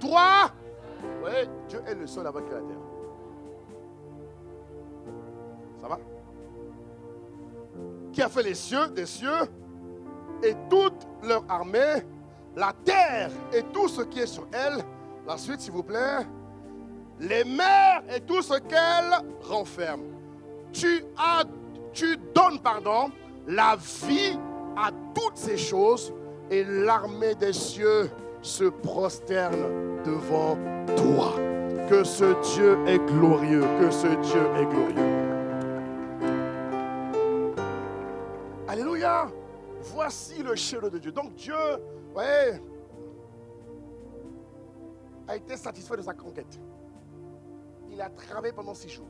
Oui, Dieu est le seul à vaincre la terre. Ça va? qui a fait les cieux, des cieux, et toute leur armée, la terre et tout ce qui est sur elle. La suite, s'il vous plaît. Les mers et tout ce qu'elles renferment. Tu donnes, la vie à toutes ces choses, et l'armée des cieux se prosterne devant toi. Que ce Dieu est glorieux, que ce Dieu est glorieux. Alléluia. Voici le chef de Dieu. Donc Dieu, voyez, a été satisfait de sa conquête. Il a travaillé pendant 6 jours.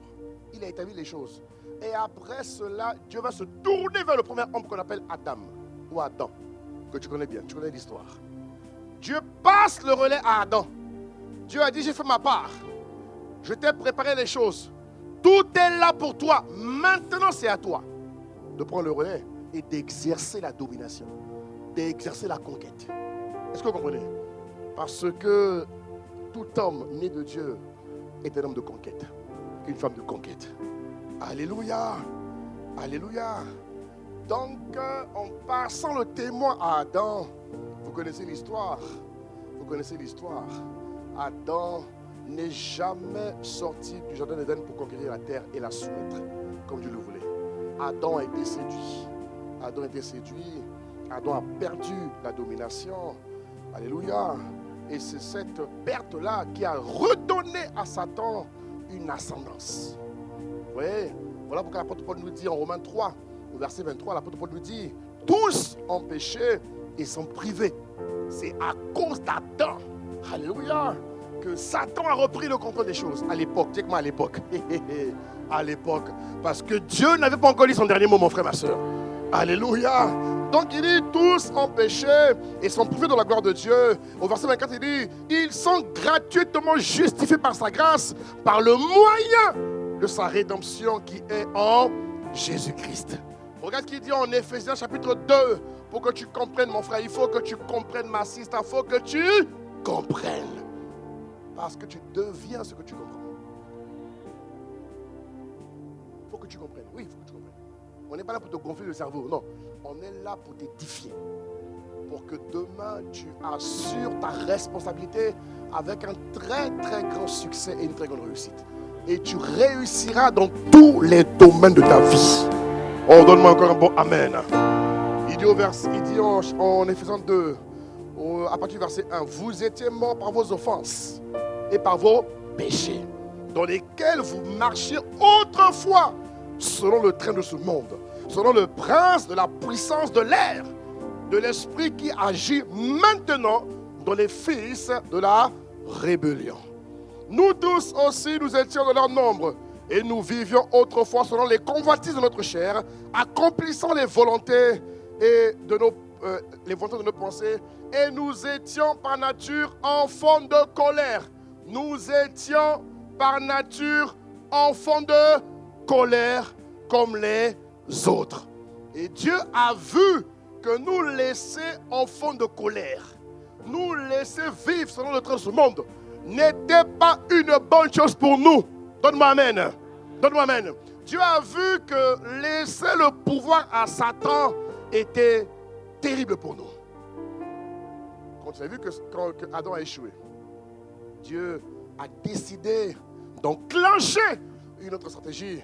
Il a établi les choses. Et après cela, Dieu va se tourner vers le premier homme qu'on appelle Adam, ou Adam, que tu connais bien, tu connais l'histoire. Dieu passe le relais à Adam. Dieu a dit, j'ai fait ma part. Je t'ai préparé les choses. Tout est là pour toi. Maintenant, c'est à toi de prendre le relais et d'exercer la domination, d'exercer la conquête. Est-ce que vous comprenez? Parce que tout homme né de Dieu est un homme de conquête, une femme de conquête. Alléluia, alléluia. Donc, en passant le témoin à Adam, vous connaissez l'histoire. Vous connaissez l'histoire. Adam n'est jamais sorti du jardin d'Éden pour conquérir la terre et la soumettre, comme Dieu le voulait. Adam a été séduit. Adam a été séduit. Adam a perdu la domination. Alléluia. Et c'est cette perte-là qui a redonné à Satan une ascendance. Vous voyez, voilà pourquoi l'apôtre Paul nous dit en Romains 3, au verset 23, l'apôtre Paul nous dit, tous ont péché et sont privés. C'est à cause d'Adam, alléluia, que Satan a repris le contrôle des choses. À l'époque, dis-moi à l'époque. À l'époque. Parce que Dieu n'avait pas encore dit son dernier mot, mon frère, ma soeur. Alléluia. Donc il dit, tous ont péché et sont privés de la gloire de Dieu. Au verset 24, il dit, ils sont gratuitement justifiés par sa grâce, par le moyen de sa rédemption qui est en Jésus-Christ. Regarde ce qu'il dit en Éphésiens chapitre 2. Pour que tu comprennes, mon frère, il faut que tu comprennes, ma sister, il faut que tu comprennes. Parce que tu deviens ce que tu comprends. Il faut que tu comprennes. Oui, il faut que tu comprennes. On n'est pas là pour te gonfler le cerveau, non. On est là pour t'édifier. Pour que demain, tu assures ta responsabilité avec un très, très grand succès et une très grande réussite. Et tu réussiras dans tous les domaines de ta vie. Oh, donne-moi encore un bon amen. Il dit en Éphésiens 2, à partir du verset 1, vous étiez morts par vos offenses et par vos péchés, dans lesquels vous marchiez autrefois, selon le train de ce monde, selon le prince de la puissance de l'air, de l'esprit qui agit maintenant dans les fils de la rébellion. Nous tous aussi, nous étions de leur nombre, et nous vivions autrefois selon les convoitises de notre chair, accomplissant les volontés de nos pensées, et nous étions par nature enfants de colère. Nous étions par nature enfants de colère comme les autres. Et Dieu a vu que nous laisser enfants de colère, nous laisser vivre selon le train de ce monde, n'était pas une bonne chose pour nous. Donne-moi amen. Donne-moi amen. Dieu a vu que laisser le pouvoir à Satan était terrible pour nous. Quand tu as vu que Adam a échoué, Dieu a décidé d'enclencher une autre stratégie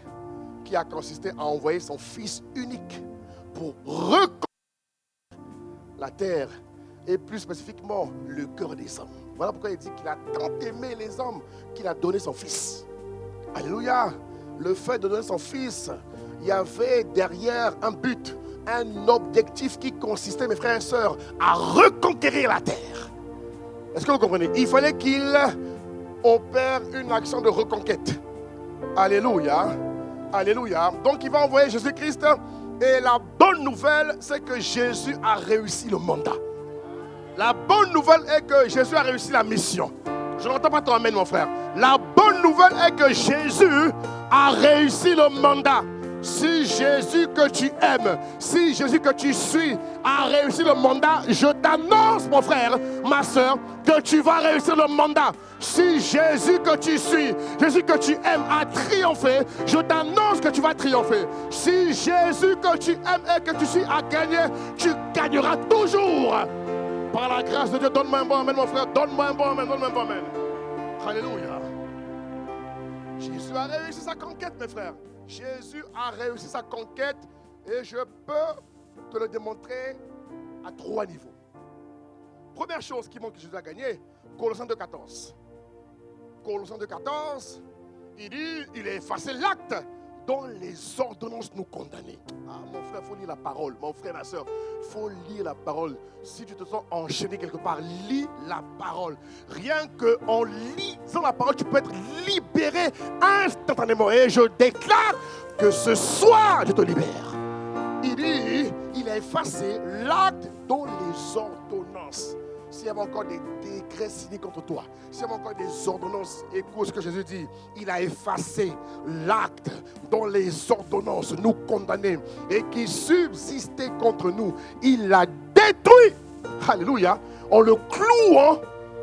qui a consisté à envoyer son fils unique pour reconquérir la terre et plus spécifiquement le cœur des hommes. Voilà pourquoi il dit qu'il a tant aimé les hommes qu'il a donné son fils. Alléluia. Le fait de donner son fils, il y avait derrière un but, un objectif qui consistait, mes frères et sœurs, à reconquérir la terre. Est-ce que vous comprenez? Il fallait qu'il opère une action de reconquête. Alléluia. Alléluia. Donc il va envoyer Jésus-Christ. Et la bonne nouvelle, c'est que Jésus a réussi le mandat. La bonne nouvelle est que Jésus a réussi la mission. Je n'entends pas ton amen, mon frère. La bonne nouvelle est que Jésus a réussi le mandat. Si Jésus que tu aimes, si Jésus que tu suis a réussi le mandat, je t'annonce, mon frère, ma soeur, que tu vas réussir le mandat. Si Jésus que tu suis, Jésus que tu aimes a triomphé, je t'annonce que tu vas triompher. Si Jésus que tu aimes et que tu suis a gagné, tu gagneras toujours. Par la grâce de Dieu, donne-moi un bon amen, mon frère. Donne-moi un bon amen, donne-moi un bon amen. Alléluia. Jésus a réussi sa conquête, mes frères. Jésus a réussi sa conquête et je peux te le démontrer à 3 niveaux. Première chose qui montre que Jésus a gagné, Colossiens 2,14. Colossiens 2,14, il dit, il a effacé l'acte dont les ordonnances nous condamnaient. Ah, mon frère, il faut lire la parole. Mon frère, ma soeur, il faut lire la parole. Si tu te sens enchaîné quelque part, lis la parole. Rien qu'en lisant la parole, tu peux être libéré instantanément. Et je déclare que ce soir, je te libère. Il dit, il a effacé l'acte dont les ordonnances. S'il y avait encore des décrets signés contre toi, s'il y avait encore des ordonnances, écoute ce que Jésus dit, il a effacé l'acte dont les ordonnances nous condamnaient et qui subsistait contre nous. Il l'a détruit, alléluia, en le clouant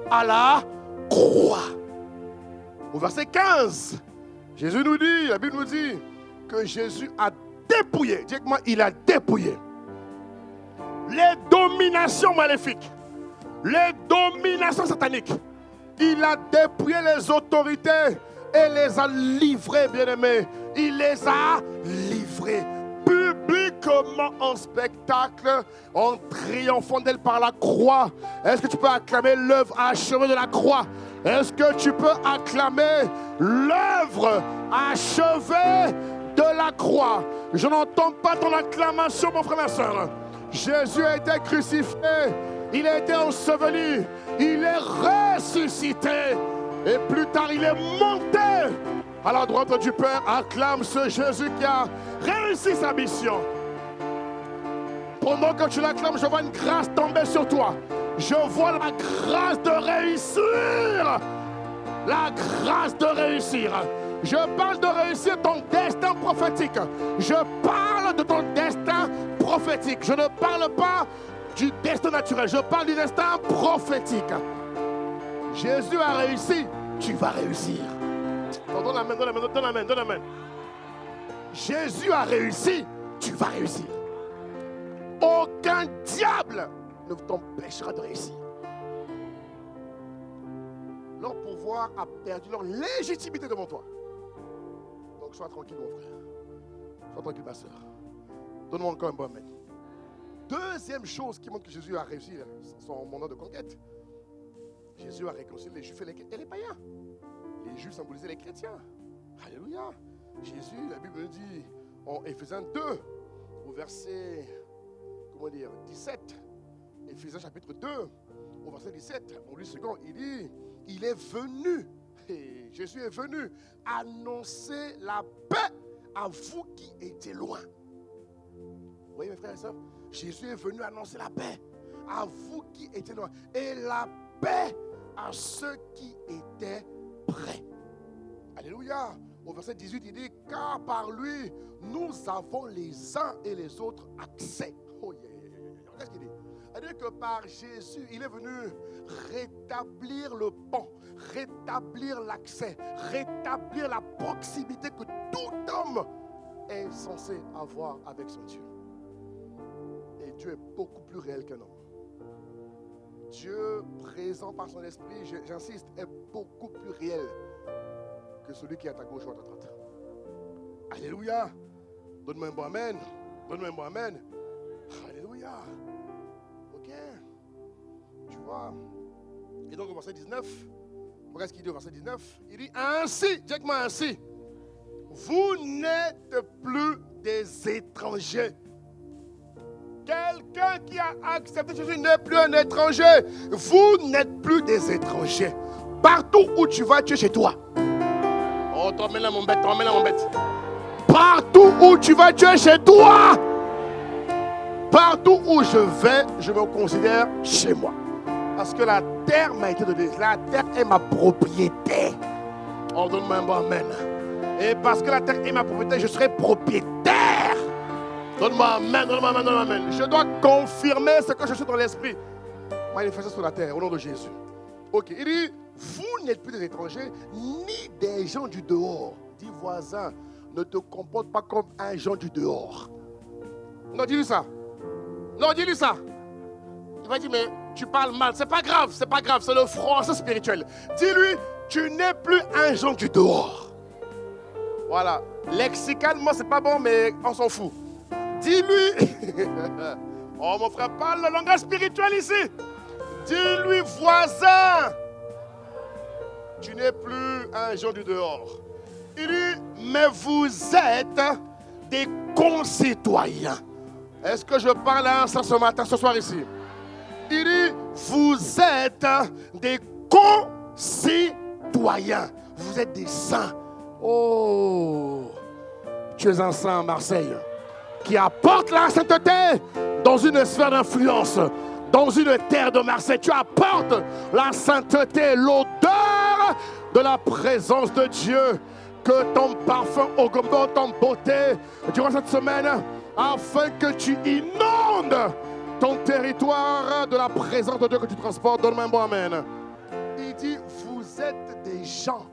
à la croix. Au verset 15, Jésus nous dit, la Bible nous dit que Jésus a dépouillé, dis moi, il a dépouillé les dominations maléfiques, les dominations sataniques. Il a dépouillé les autorités et les a livrées, bien-aimés. Il les a livrées publiquement en spectacle, en triomphant d'elle par la croix. Est-ce que tu peux acclamer l'œuvre achevée de la croix? Est-ce que tu peux acclamer l'œuvre achevée de la croix? Je n'entends pas ton acclamation, mon frère, ma soeur. Jésus a été crucifié. Il a été enseveli, il est ressuscité et plus tard il est monté à la droite du Père. Acclame ce Jésus qui a réussi sa mission. Pendant que tu l'acclames, je vois une grâce tomber sur toi. Je vois la grâce de réussir. La grâce de réussir. Je parle de réussir ton destin prophétique. Je parle de ton destin prophétique. Je ne parle pas du destin naturel, je parle du destin prophétique. Jésus a réussi, tu vas réussir. Donne la main, donne la main, donne la main, donne la main. Jésus a réussi, tu vas réussir. Aucun diable ne t'empêchera de réussir. Leur pouvoir a perdu leur légitimité devant toi. Donc sois tranquille, mon frère. Sois tranquille, ma soeur. Donne-moi encore un bon amen. Deuxième chose qui montre que Jésus a réussi son mandat de conquête. Jésus a réconcilié les Juifs et les païens. Les Juifs symbolisaient les chrétiens. Alléluia. Jésus, la Bible dit en Éphésiens 2, au verset 17. Éphésiens chapitre 2, au verset 17. On lit second, il dit, il est venu, et Jésus est venu annoncer la paix à vous qui étiez loin. Vous voyez mes frères et sœurs? Jésus est venu annoncer la paix à vous qui étiez loin et la paix à ceux qui étaient près. Alléluia. Au verset 18, il dit, car par lui, nous avons les uns et les autres accès. Oh yeah. Qu'est-ce qu'il dit? C'est-à-dire que par Jésus, il est venu rétablir le pont, rétablir l'accès, rétablir la proximité que tout homme est censé avoir avec son Dieu. Et Dieu est beaucoup plus réel qu'un homme. Dieu présent par son esprit, j'insiste, est beaucoup plus réel que celui qui est à ta gauche ou à ta droite. Alléluia. Donne-moi un bon amen. Donne-moi un bon amen. Alléluia. Ok. Tu vois. Et donc au verset 19, regarde ce qu'il dit au verset 19. Il dit ainsi, dis-moi ainsi. Vous n'êtes plus des étrangers. Quelqu'un qui a accepté Jésus n'est plus un étranger. Vous n'êtes plus des étrangers. Partout où tu vas, tu es chez toi. Oh, t'emmènes là mon bête, t'emmènes là mon bête. Partout où tu vas, tu es chez toi. Partout où je vais, je me considère chez moi. Parce que la terre m'a été donnée. La terre est ma propriété. Oh, donne-moi un bon amen. Et parce que la terre est ma propriété, je serai propriétaire. Donne-moi amen, donne-moi amen, donne-moi amen. Je dois confirmer ce que je suis dans l'esprit. Manifester sur la terre, au nom de Jésus. Ok, il dit, vous n'êtes plus des étrangers, ni des gens du dehors. Dis voisin, ne te comporte pas comme un gens du dehors. Non, dis-lui ça. Non, dis-lui ça. Il va dire, mais tu parles mal. C'est pas grave, c'est le français spirituel. Dis-lui, tu n'es plus un gens du dehors. Voilà. Lexicalement, c'est pas bon, mais on s'en fout. Dis-lui. Oh, mon frère, parle le langage spirituel ici. Dis-lui, voisin, tu n'es plus un gens du dehors. Il dit, mais vous êtes des concitoyens. Est-ce que je parle à un ce matin, ce soir ici? Il dit, vous êtes des concitoyens. Vous êtes des saints. Oh, tu es un saint à Marseille qui apporte la sainteté dans une sphère d'influence. Dans une terre de Marseille, tu apportes la sainteté, l'odeur de la présence de Dieu. Que ton parfum augmente en beauté durant cette semaine, afin que tu inondes ton territoire de la présence de Dieu que tu transportes. Donne-moi un bon amen. Il dit, vous êtes des gens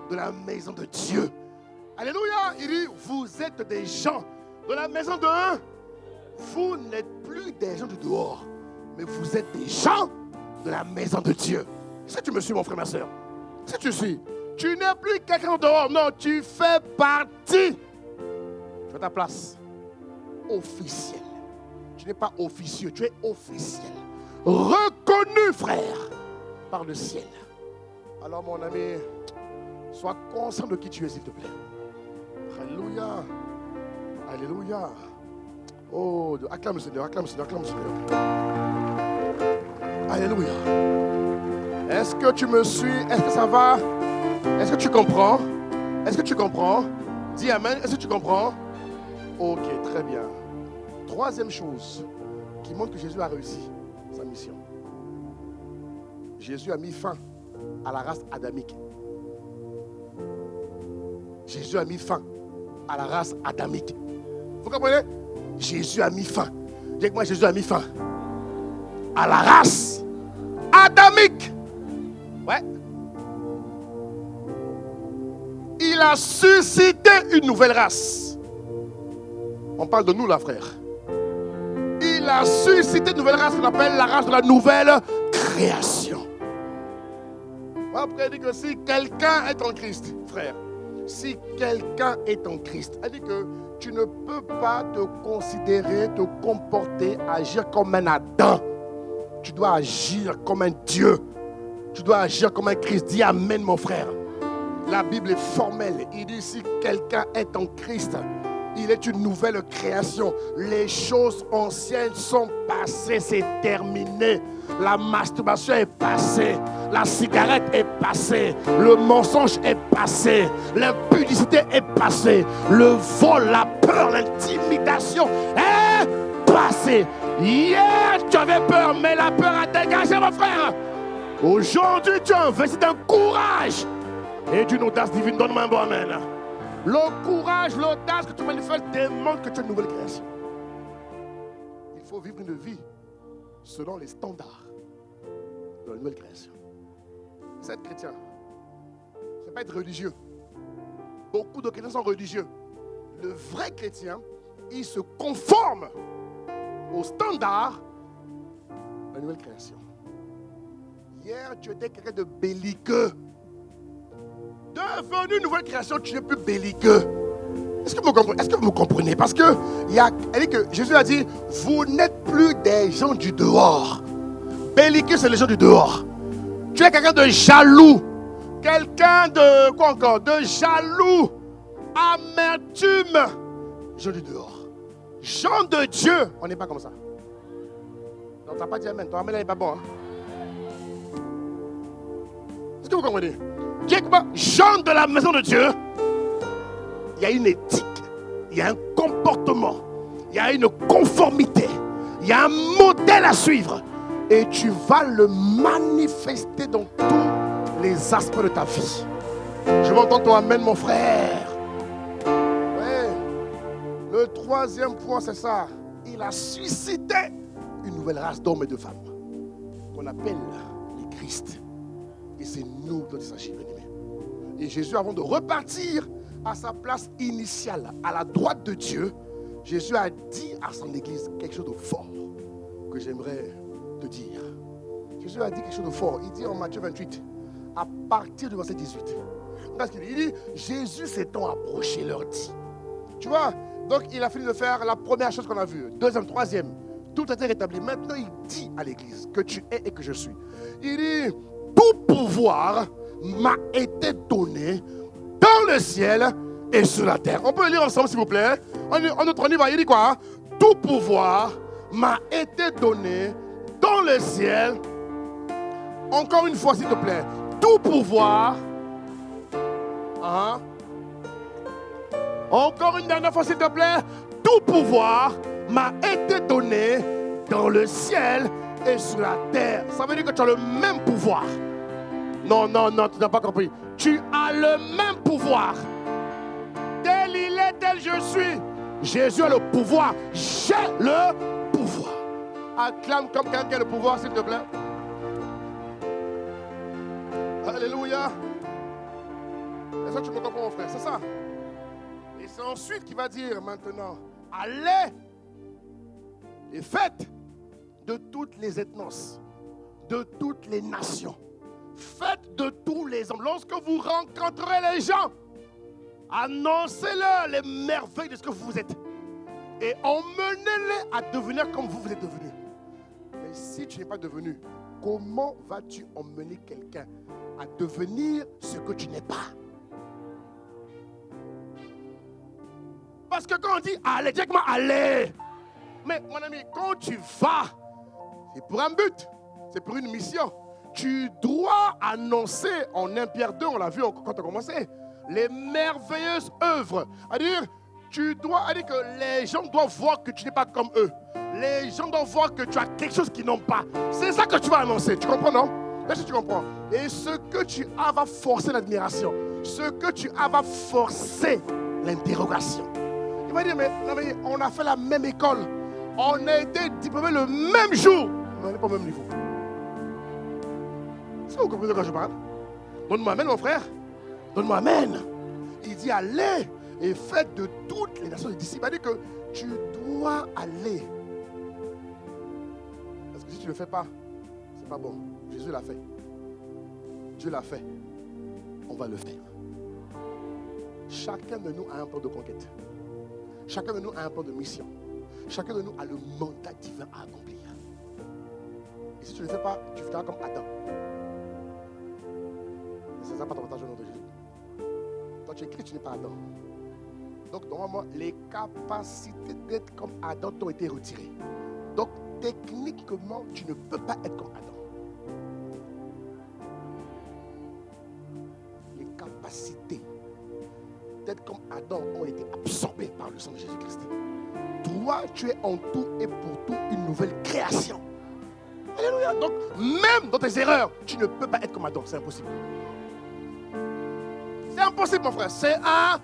de la maison de Dieu. Alléluia. Il dit, vous êtes des gens de la maison de un. Vous n'êtes plus des gens du dehors, mais vous êtes des gens de la maison de Dieu. Si tu me suis, mon frère, ma soeur, si tu suis, tu n'es plus quelqu'un dehors, non, tu fais partie. Tu as ta place officielle. Tu n'es pas officieux, tu es officiel. Reconnu, frère, par le ciel. Alors, mon ami, sois conscient de qui tu es, s'il te plaît. Alléluia. Alléluia. Oh, acclame le Seigneur, acclame le Seigneur, acclame le Seigneur. Alléluia. Est-ce que tu me suis? Est-ce que ça va? Est-ce que tu comprends? Est-ce que tu comprends? Dis amen. Est-ce que tu comprends? Ok, très bien. Troisième chose qui montre que Jésus a réussi sa mission. Jésus a mis fin à la race adamique. Jésus a mis fin à la race adamique. Vous comprenez? Jésus a mis fin. Dis que moi, Jésus a mis fin à la race adamique. Ouais. Il a suscité une nouvelle race. On parle de nous là, frère. Il a suscité une nouvelle race qu'on appelle la race de la nouvelle création. Après, il dit que si quelqu'un est en Christ, frère, si quelqu'un est en Christ, il dit que tu ne peux pas te considérer, te comporter, agir comme un Adam. Tu dois agir comme un Dieu. Tu dois agir comme un Christ. Dis amen, mon frère. La Bible est formelle. Il dit si quelqu'un est en Christ, il est une nouvelle création. Les choses anciennes sont passées, c'est terminé. La masturbation est passée. La cigarette est passée. Le mensonge est passé. L'impudicité est passée. Le vol, la peur, l'intimidation est passée. Hier, tu avais peur, mais la peur a dégagé, mon frère. Aujourd'hui, tu as investi d'un courage et d'une audace divine. Donne-moi un bon amen. Le courage, l'audace que tu manifestes démontre que tu es une nouvelle création. Il faut vivre une vie selon les standards de la nouvelle création. C'est être chrétien. Ce n'est pas être religieux. Beaucoup de chrétiens sont religieux. Le vrai chrétien, il se conforme aux standards de la nouvelle création. Hier, tu étais quelqu'un de belliqueux. Devenu une nouvelle création, tu n'es plus belliqueux. Est-ce que vous me comprenez? Parce que elle dit que Jésus a dit, vous n'êtes plus des gens du dehors. Belliqueux, c'est les gens du dehors. Tu es quelqu'un de jaloux. Quelqu'un de quoi encore? De jaloux. Amertume. Gens du dehors. Gens de Dieu. On n'est pas comme ça. Non, tu n'as pas dit amen. Ton amen n'est pas bon. Hein? Est-ce que vous comprenez? Gens de la maison de Dieu, il y a une éthique, il y a un comportement, il y a une conformité, il y a un modèle à suivre. Et tu vas le manifester dans tous les aspects de ta vie. Je m'entends ton amen, mon frère. troisième point, c'est ça. Il a suscité une nouvelle race d'hommes et de femmes qu'on appelle les Christ. Et c'est nous dont il s'agit, bien-aimés. Et Jésus, avant de repartir à sa place initiale, à la droite de Dieu, Jésus a dit à son église quelque chose de fort que j'aimerais te dire. Jésus a dit quelque chose de fort. Il dit en Matthieu 28, à partir du verset 18. Regarde ce qu'il dit. Il dit, Jésus s'étant approché, leur dit. Tu vois, donc il a fini de faire la première chose qu'on a vue. Deuxième, troisième, tout a été rétabli. Maintenant, il dit à l'église que tu es et que je suis. Il dit, tout pouvoir m'a été donné dans le ciel et sur la terre. On peut le lire ensemble, s'il vous plaît. On y va. Il dit quoi? Tout pouvoir m'a été donné dans le ciel. Encore une fois, s'il te plaît. Tout pouvoir. Encore une dernière fois, s'il te plaît. Tout pouvoir m'a été donné dans le ciel et sur la terre. Ça veut dire que tu as le même pouvoir. Non, tu n'as pas compris. Tu as le même pouvoir. Tel il est, tel je suis. Jésus a le pouvoir. J'ai le pouvoir. Acclame comme quelqu'un qui a le pouvoir, s'il te plaît. Alléluia. Est-ce que tu me comprends, mon frère? C'est ça. Et c'est ensuite qu'il va dire maintenant, allez et faites de toutes les ethnos, de toutes les nations. Faites de tous les hommes. Lorsque vous rencontrerez les gens, annoncez-leur les merveilles de ce que vous êtes. Et emmenez-les à devenir comme vous êtes devenus. Mais si tu n'es pas devenu, comment vas-tu emmener quelqu'un à devenir ce que tu n'es pas? Parce que quand on dit allez, directement allez. Mais mon ami, quand tu vas, c'est pour un but, c'est pour une mission. Tu dois annoncer en 1 Pierre 2, on l'a vu quand on a commencé, les merveilleuses œuvres. C'est-à-dire, dire que les gens doivent voir que tu n'es pas comme eux. Les gens doivent voir que tu as quelque chose qu'ils n'ont pas. C'est ça que tu vas annoncer. Tu comprends, non? Est-ce que tu comprends? Et ce que tu as va forcer l'admiration. Ce que tu as va forcer l'interrogation. Il va dire, mais on a fait la même école. On a été diplômés le même jour. Mais on n'est pas au même niveau. Est-ce que vous comprenez de quoi je parle? Donne-moi amen, mon frère. Donne-moi amen. Il dit, allez et faites de toutes les nations des disciples. Il dit que tu dois aller. Parce que si tu ne le fais pas, c'est pas bon. Jésus l'a fait. Dieu l'a fait. On va le faire. Chacun de nous a un plan de conquête. Chacun de nous a un plan de mission. Chacun de nous a le mandat divin à accomplir. Et si tu ne le fais pas, tu feras comme Adam. C'est ça, pas ton avantage au nom de Jésus. Toi, tu es Christ, tu n'es pas Adam. Donc, normalement, les capacités d'être comme Adam t'ont été retirées. Donc, techniquement, tu ne peux pas être comme Adam. Les capacités d'être comme Adam ont été absorbées par le sang de Jésus-Christ. Toi, tu es en tout et pour tout une nouvelle création. Alléluia. Donc, même dans tes erreurs, tu ne peux pas être comme Adam. C'est impossible. C'est impossible, mon frère. C'est un...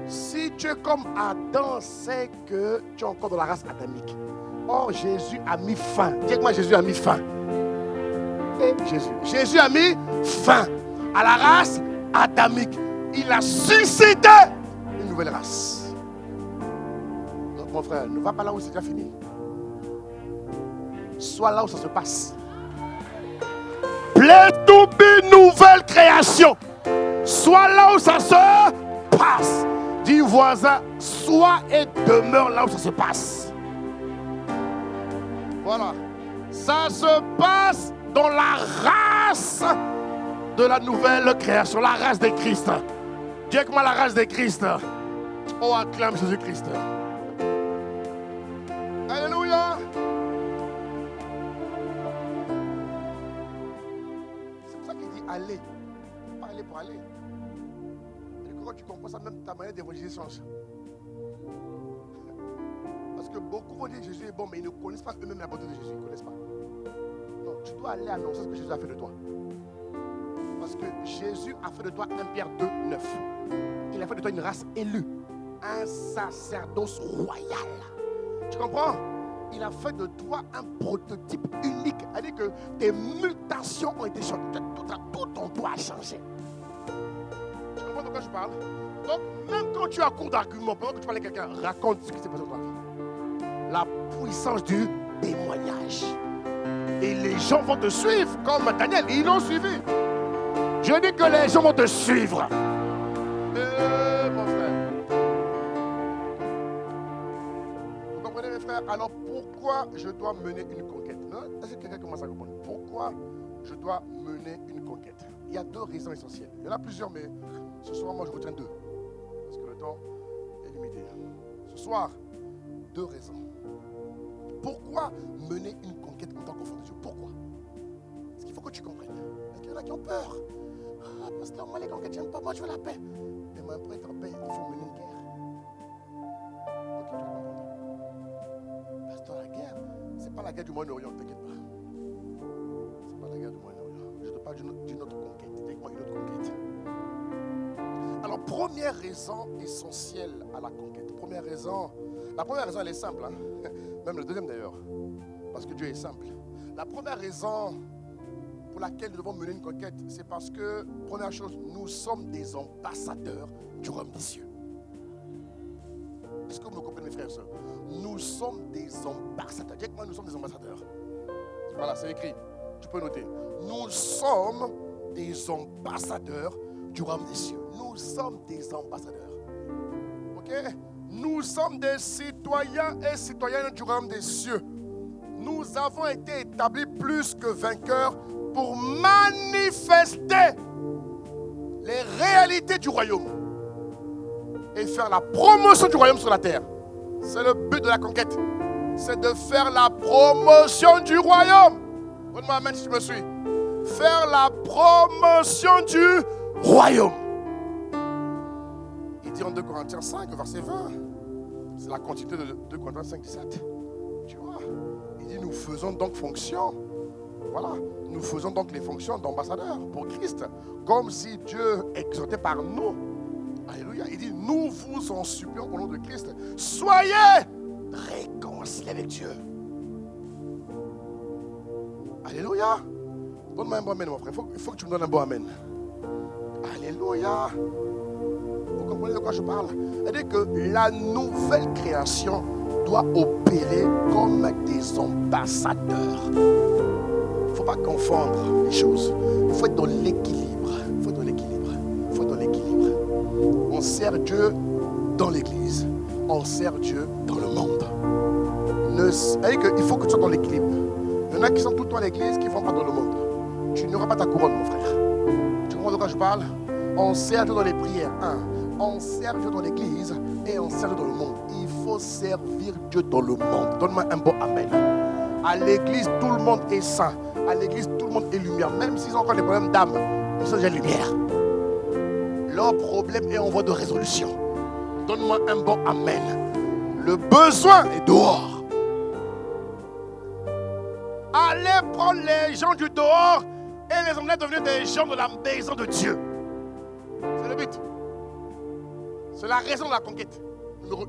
Si tu es comme Adam, c'est que tu es encore dans la race adamique. Or, Jésus a mis fin. Dis-moi, Jésus a mis fin. Et Jésus a mis fin à la race adamique. Il a suscité une nouvelle race. Donc, mon frère, ne va pas là où c'est déjà fini. Sois là où ça se passe. Play to be nouvelle création. Sois là où ça se passe. Dis voisin, sois et demeure là où ça se passe. Voilà. Ça se passe dans la race de la nouvelle création, la race de Christ. Dis avec moi la race de Christ. Oh, acclame Jésus-Christ. Alléluia. C'est pour ça qu'il dit aller. Pas aller pour aller. Et quand tu comprends ça, même ta manière d'évangéliser change. Parce que beaucoup vont dire que Jésus est bon, mais ils ne connaissent pas eux-mêmes la bonté de Jésus. Ils ne connaissent pas. Non, tu dois aller annoncer ce que Jésus a fait de toi. Parce que Jésus a fait de toi 1 Pierre 2, 9. Il a fait de toi une race élue, un sacerdoce royal. Tu comprends? Il a fait de toi un prototype unique. C'est-à-dire que tes mutations ont été changées. Tout ton toi a changé. Tu comprends de quoi je parle? Donc, même quand tu as cours d'arguments, pendant que tu parles à quelqu'un, raconte ce qui s'est passé dans ta vie. La puissance du témoignage. Et les gens vont te suivre, comme Daniel, ils l'ont suivi. Je dis que les gens vont te suivre. Mon frère. Vous comprenez, mes frères? Alors, pourquoi je dois mener une conquête? Est-ce que quelqu'un commence à comprendre? Pourquoi je dois mener une conquête? Il y a deux raisons essentielles. Il y en a plusieurs, mais ce soir, moi, je retiens deux. Parce que le temps est limité. Ce soir, deux raisons. Pourquoi mener une conquête en tant qu'enfant de Dieu? Pourquoi? Parce qu'il faut que tu comprennes. Parce qu'il y en a qui ont peur. Ah, parce que moi, les conquêtes, j'aime pas. Moi, je veux la paix. Mais moi, pour être en paix, il faut mener une guerre. Ok, tu vas comprendre. Parce que la guerre, c'est pas la guerre du Moyen-Orient, t'inquiète pas. C'est pas la guerre du Moyen-Orient. Je te parle d'une autre conquête. Dis-moi une autre conquête. Alors, première raison essentielle à la conquête. Première raison. La première raison, elle est simple. Hein? Même le deuxième d'ailleurs. Parce que Dieu est simple. La première raison pour laquelle nous devons mener une conquête, c'est parce que, première chose, nous sommes des ambassadeurs du royaume des cieux. Est-ce que vous me comprenez, frères et sœurs? Nous sommes des ambassadeurs. Dis moi, nous sommes des ambassadeurs. Voilà, c'est écrit. Tu peux noter. Nous sommes des ambassadeurs du royaume des cieux. Nous sommes des ambassadeurs. Ok? Nous sommes des citoyens et citoyennes du royaume des cieux. Nous avons été établis plus que vainqueurs pour manifester les réalités du royaume et faire la promotion du royaume sur la terre. C'est le but de la conquête. C'est de faire la promotion du royaume. Donne-moi amen si tu me suis. Faire la promotion du royaume. Il dit en 2 Corinthiens 5, verset 20. C'est la continuité de 2 Corinthiens 5, 17. Tu vois? Il dit, nous faisons donc fonction. Voilà. Nous faisons donc les fonctions d'ambassadeurs pour Christ. Comme si Dieu exhortait par nous. Alléluia. Il dit, nous vous en supplions au nom de Christ. Soyez réconciliés avec Dieu. Alléluia. Donne-moi un bon amen, mon frère. Il faut que tu me donnes un bon amen. Alléluia. Vous comprenez de quoi je parle? C'est-à-dire que la nouvelle création doit opérer comme des ambassadeurs. Il ne faut pas confondre les choses. Il faut être dans l'équilibre. Il faut être dans l'équilibre. Il faut être dans l'équilibre. On sert Dieu dans l'église. On sert Dieu dans le monde. C'est-à-dire qu'il faut que tu sois dans l'équilibre. Il y en a qui sont tout le temps à l'église qui ne vont pas dans le monde. Tu n'auras pas ta couronne, mon frère. Tu comprends de quoi je parle? On sert Dieu dans les prières. On sert Dieu dans l'église et on sert Dieu dans le monde. Il faut servir Dieu dans le monde. Donne-moi un bon amen. À l'église, tout le monde est saint. À l'église, tout le monde est lumière. Même s'ils ont encore des problèmes d'âme, ils sont déjà lumière. Leur problème est en voie de résolution. Donne-moi un bon amen. Le besoin est dehors. Allez prendre les gens du dehors et les emmener devenir des gens de la maison de Dieu. C'est le but. C'est la raison de la conquête. Numéro 1.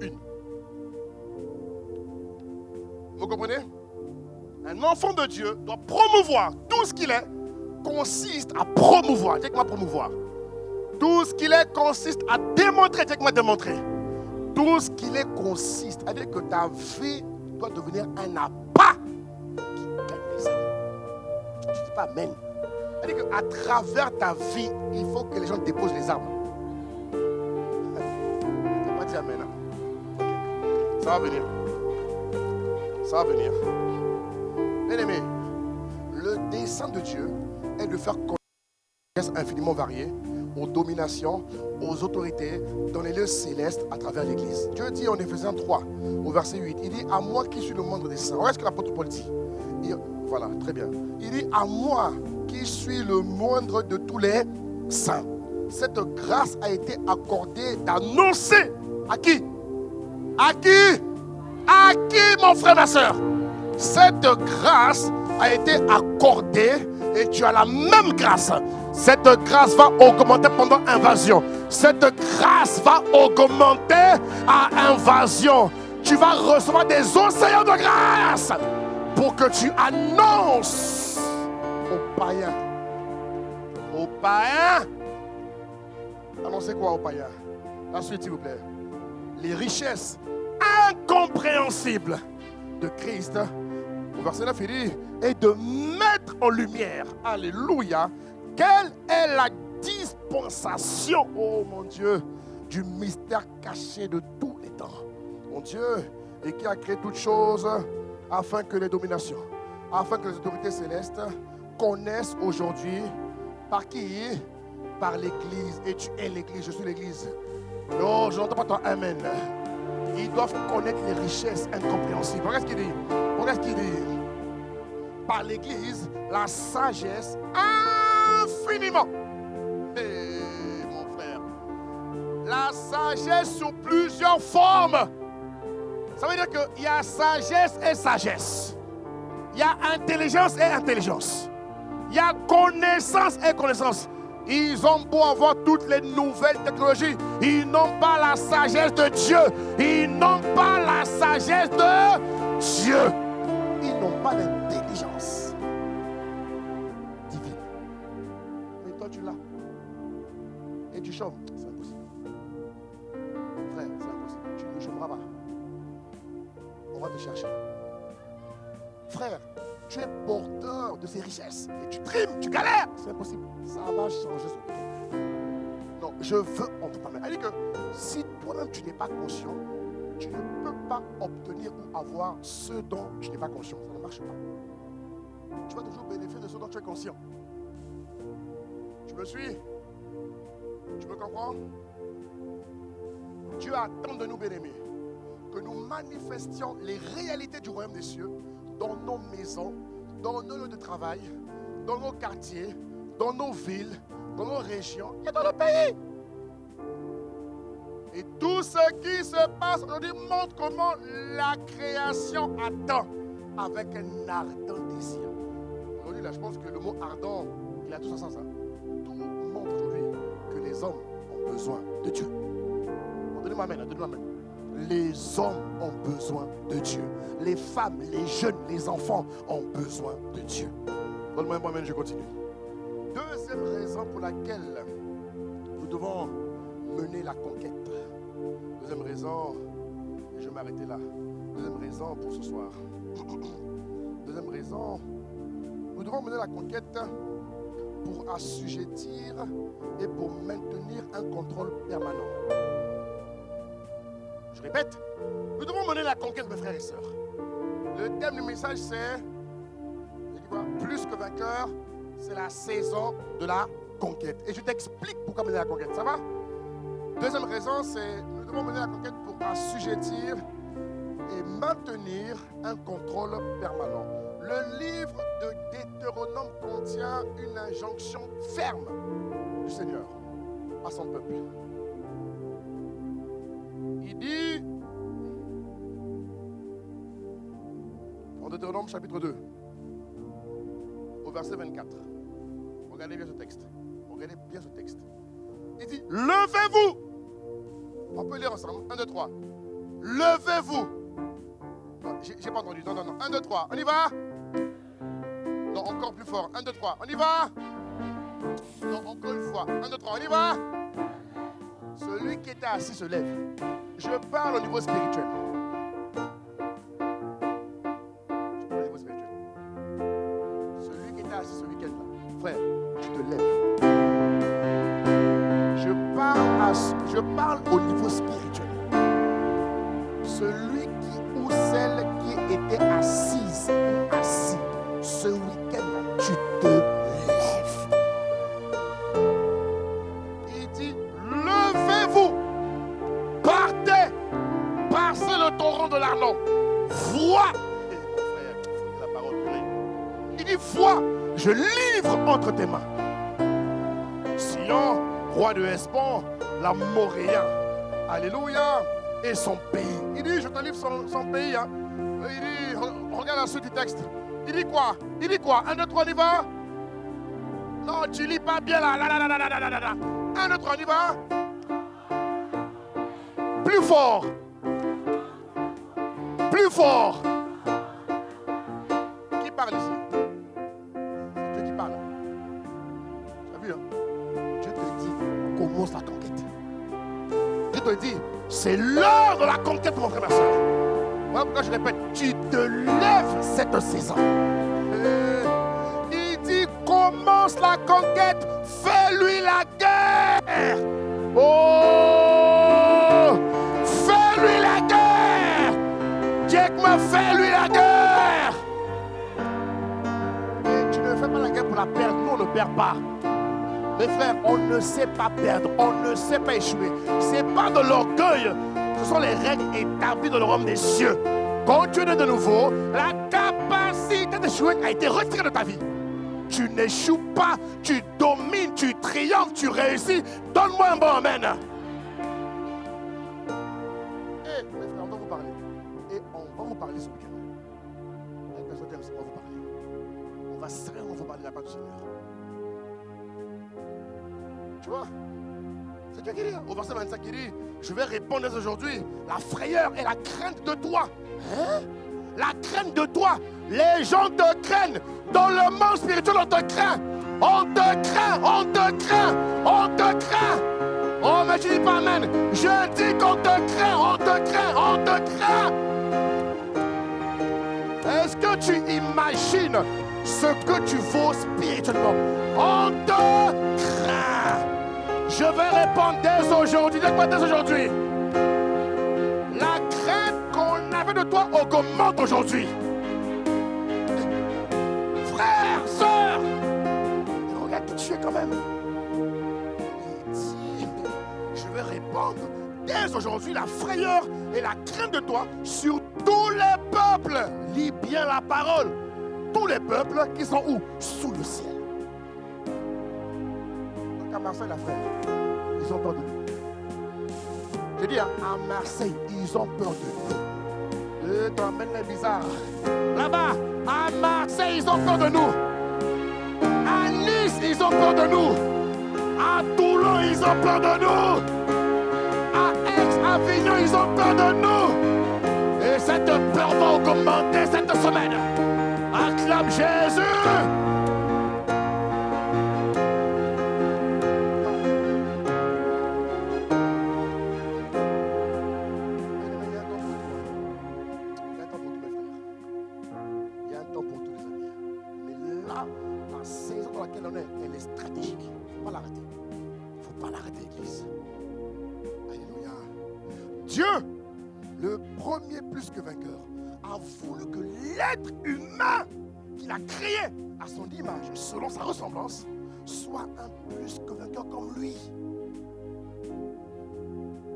Vous comprenez? Un enfant de Dieu doit promouvoir tout ce qu'il est, consiste à promouvoir. Dis-moi promouvoir. Tout ce qu'il est consiste à démontrer. Dis-moi démontrer. Tout ce qu'il est consiste à dire que ta vie doit devenir un appât qui gagne les âmes. Tu ne dis pas amen. C'est-à-dire qu'à travers ta vie, il faut que les gens déposent les armes. Tu n'as pas dit amen. Hein? Okay. Ça va venir. Ça va venir. Bien-aimé, le dessein de Dieu est de faire connaître des richesses infiniment variées aux dominations, aux autorités dans les lieux célestes à travers l'Église. Dieu dit en Éphésiens 3, au verset 8, il dit « À moi qui suis le moindre des saints ». Regarde ce que l'apôtre Paul dit. Voilà, très bien. Il dit « À moi qui suis le moindre de tous les saints ». Cette grâce a été accordée d'annoncer à qui? À qui? À qui, mon frère, ma soeur? Cette grâce a été accordée et tu as la même grâce. Cette grâce va augmenter pendant invasion. Cette grâce va augmenter à invasion. Tu vas recevoir des océans de grâce pour que tu annonces aux païens. Aux païens. Annoncez quoi aux païens? La suite, s'il vous plaît. Les richesses incompréhensibles de Christ. Au verset 9, il dit, et de mettre en lumière, alléluia, quelle est la dispensation, oh mon Dieu, du mystère caché de tous les temps. Mon Dieu, et qui a créé toutes choses afin que les dominations, afin que les autorités célestes connaissent aujourd'hui par qui? Par l'Église. Et tu es l'Église, je suis l'Église. Non, je n'entends pas ton amen. Ils doivent connaître les richesses incompréhensibles. Regarde ce qu'il dit. Regarde ce qu'il dit. Par l'Église, la sagesse infiniment. Et mon frère, la sagesse sur plusieurs formes. Ça veut dire qu'il y a sagesse et sagesse. Il y a intelligence et intelligence. Il y a connaissance et connaissance. Ils ont beau avoir toutes les nouvelles technologies, ils n'ont pas la sagesse de Dieu. Ils n'ont pas la sagesse de Dieu. Ils n'ont pas d'intelligence divine. Mais toi tu l'as. Et tu chômes. C'est impossible. Frère, c'est impossible. Tu ne chômeras pas. On va te chercher. Frère, tu es porteur de ces richesses et tu trimes, tu galères. C'est impossible. Ça va changer son temps. Non, je veux entre ta main. Elle dit que si toi-même tu n'es pas conscient, tu ne peux pas obtenir ou avoir ce dont tu n'es pas conscient. Ça ne marche pas. Tu vas toujours bénéficier de ce dont tu es conscient. Tu me suis? Tu me comprends? Dieu attend de nous, bien-aimés, que nous manifestions les réalités du royaume des cieux dans nos maisons, dans nos lieux de travail, dans nos quartiers, dans nos villes, dans nos régions et dans le pays. Et tout ce qui se passe aujourd'hui montre comment la création attend avec un ardent désir. Aujourd'hui, là, je pense que le mot ardent, il a tout ça sens. Tout montre aujourd'hui que les hommes ont besoin de Dieu. Donnez-moi amen, donnez-moi amen. Les hommes ont besoin de Dieu. Les femmes, les jeunes, les enfants ont besoin de Dieu. Donne-moi un moment, je continue. Deuxième raison pour laquelle nous devons mener la conquête. Deuxième raison, et je vais m'arrêter là. Deuxième raison pour ce soir. Deuxième raison, nous devons mener la conquête pour assujettir et pour maintenir un contrôle permanent. Je répète, nous devons mener la conquête, mes frères et sœurs. Le thème du message, c'est, plus que vainqueur, c'est la saison de la conquête. Et je t'explique pourquoi mener la conquête, ça va? Deuxième raison, c'est, nous devons mener la conquête pour assujettir et maintenir un contrôle permanent. Le livre de Deutéronome contient une injonction ferme du Seigneur à son peuple. Il dit, en Deutéronome chapitre 2, au verset 24, regardez bien ce texte, regardez bien ce texte. Il dit, levez-vous. On peut lire ensemble, 1, 2, 3. Levez-vous. Non, j'ai pas entendu, non, 1, 2, 3, on y va. Non, encore plus fort, 1, 2, 3, on y va. Non, encore une fois, 1, 2, 3, on y va. Celui qui était assis se lève. Je parle au niveau spirituel. Je parle au niveau spirituel. Celui qui était assis ce week-end-là, frère, tu te lèves. Je parle au niveau spirituel. Celui qui ou celle qui était assise ou assis ce week-end-là, tu te lèves. Il dit, levez-vous, partez, passez le torrent de l'Arnon. Vois, et mon frère, il la parole vraie. Il dit, vois, je livre entre tes mains Sion, roi de Hesbon, la Moréen, alléluia, et son pays. Il dit, je te livre son pays. Hein. Il dit, regarde la suite du texte. Il dit quoi? 1, 2, 3, on y va. Non, tu lis pas bien là. Un autre, on y va. Plus fort. Plus fort. Qui parle ici? Dieu qui parle. Tu as vu, hein? Dieu te dit, commence la conquête. Dieu te dit, c'est l'heure de la conquête, mon frère, ma soeur. Voilà pourquoi je répète, tu te lèves cette saison. Il dit, commence la conquête, fais-lui la guerre. Oh, fais-lui la guerre. Jack me fait-lui la guerre. Et tu ne fais pas la guerre pour la perdre, nous on ne perd pas. Mes frères, on ne sait pas perdre, on ne sait pas échouer. Ce n'est pas de l'orgueil, ce sont les règles établies dans le royaume des cieux. Quand tu es né de nouveau, la capacité d'échouer a été retirée de ta vie. Tu n'échoues pas, tu domines, tu triomphes, tu réussis. Donne-moi un bon amen. Et mes frères, on va vous parler. Et on va vous parler ce week-end. Avec personne qui aime ça, on va vous parler. On va sereinement vous parler de la part du Seigneur. Tu vois? C'est Dieu qui dit, au verset 25, qui dit, je vais répondre dès aujourd'hui, la frayeur et la crainte de toi. Hein? La crainte de toi. Les gens te craignent. Dans le monde spirituel, on te craint. On te craint, on te craint, on te craint. Oh, mais je dis pas amen. Je dis qu'on te craint, on te craint, on te craint. Est-ce que tu imagines ce que tu vaux spirituellement? On te craint. Je vais répondre dès aujourd'hui. Dès quoi dès aujourd'hui? La crainte qu'on avait de toi augmente aujourd'hui. Frère, sœur, regarde qui tu es quand même. Il dit, je vais répandre dès aujourd'hui la frayeur et la crainte de toi sur tous les peuples. Lis bien la parole. Tous les peuples qui sont où? Sous le ciel. Donc à Marseille, la frère, ils ont peur de nous. Je dis, à Marseille, ils ont peur de nous. T'emmènes les bizarres. Là-bas, à Marseille, ils ont peur de nous. À Nice, ils ont peur de nous. À Toulon, ils ont peur de nous. À Aix-Avignon, ils ont peur de nous. Et cette peur va augmenter cette semaine. Acclame Jésus. Elle est stratégique. Il ne faut pas l'arrêter. Il ne faut pas l'arrêter, l'église. Alléluia. Dieu, le premier plus que vainqueur, a voulu que l'être humain qu'il a créé à son image, selon sa ressemblance, soit un plus que vainqueur comme lui.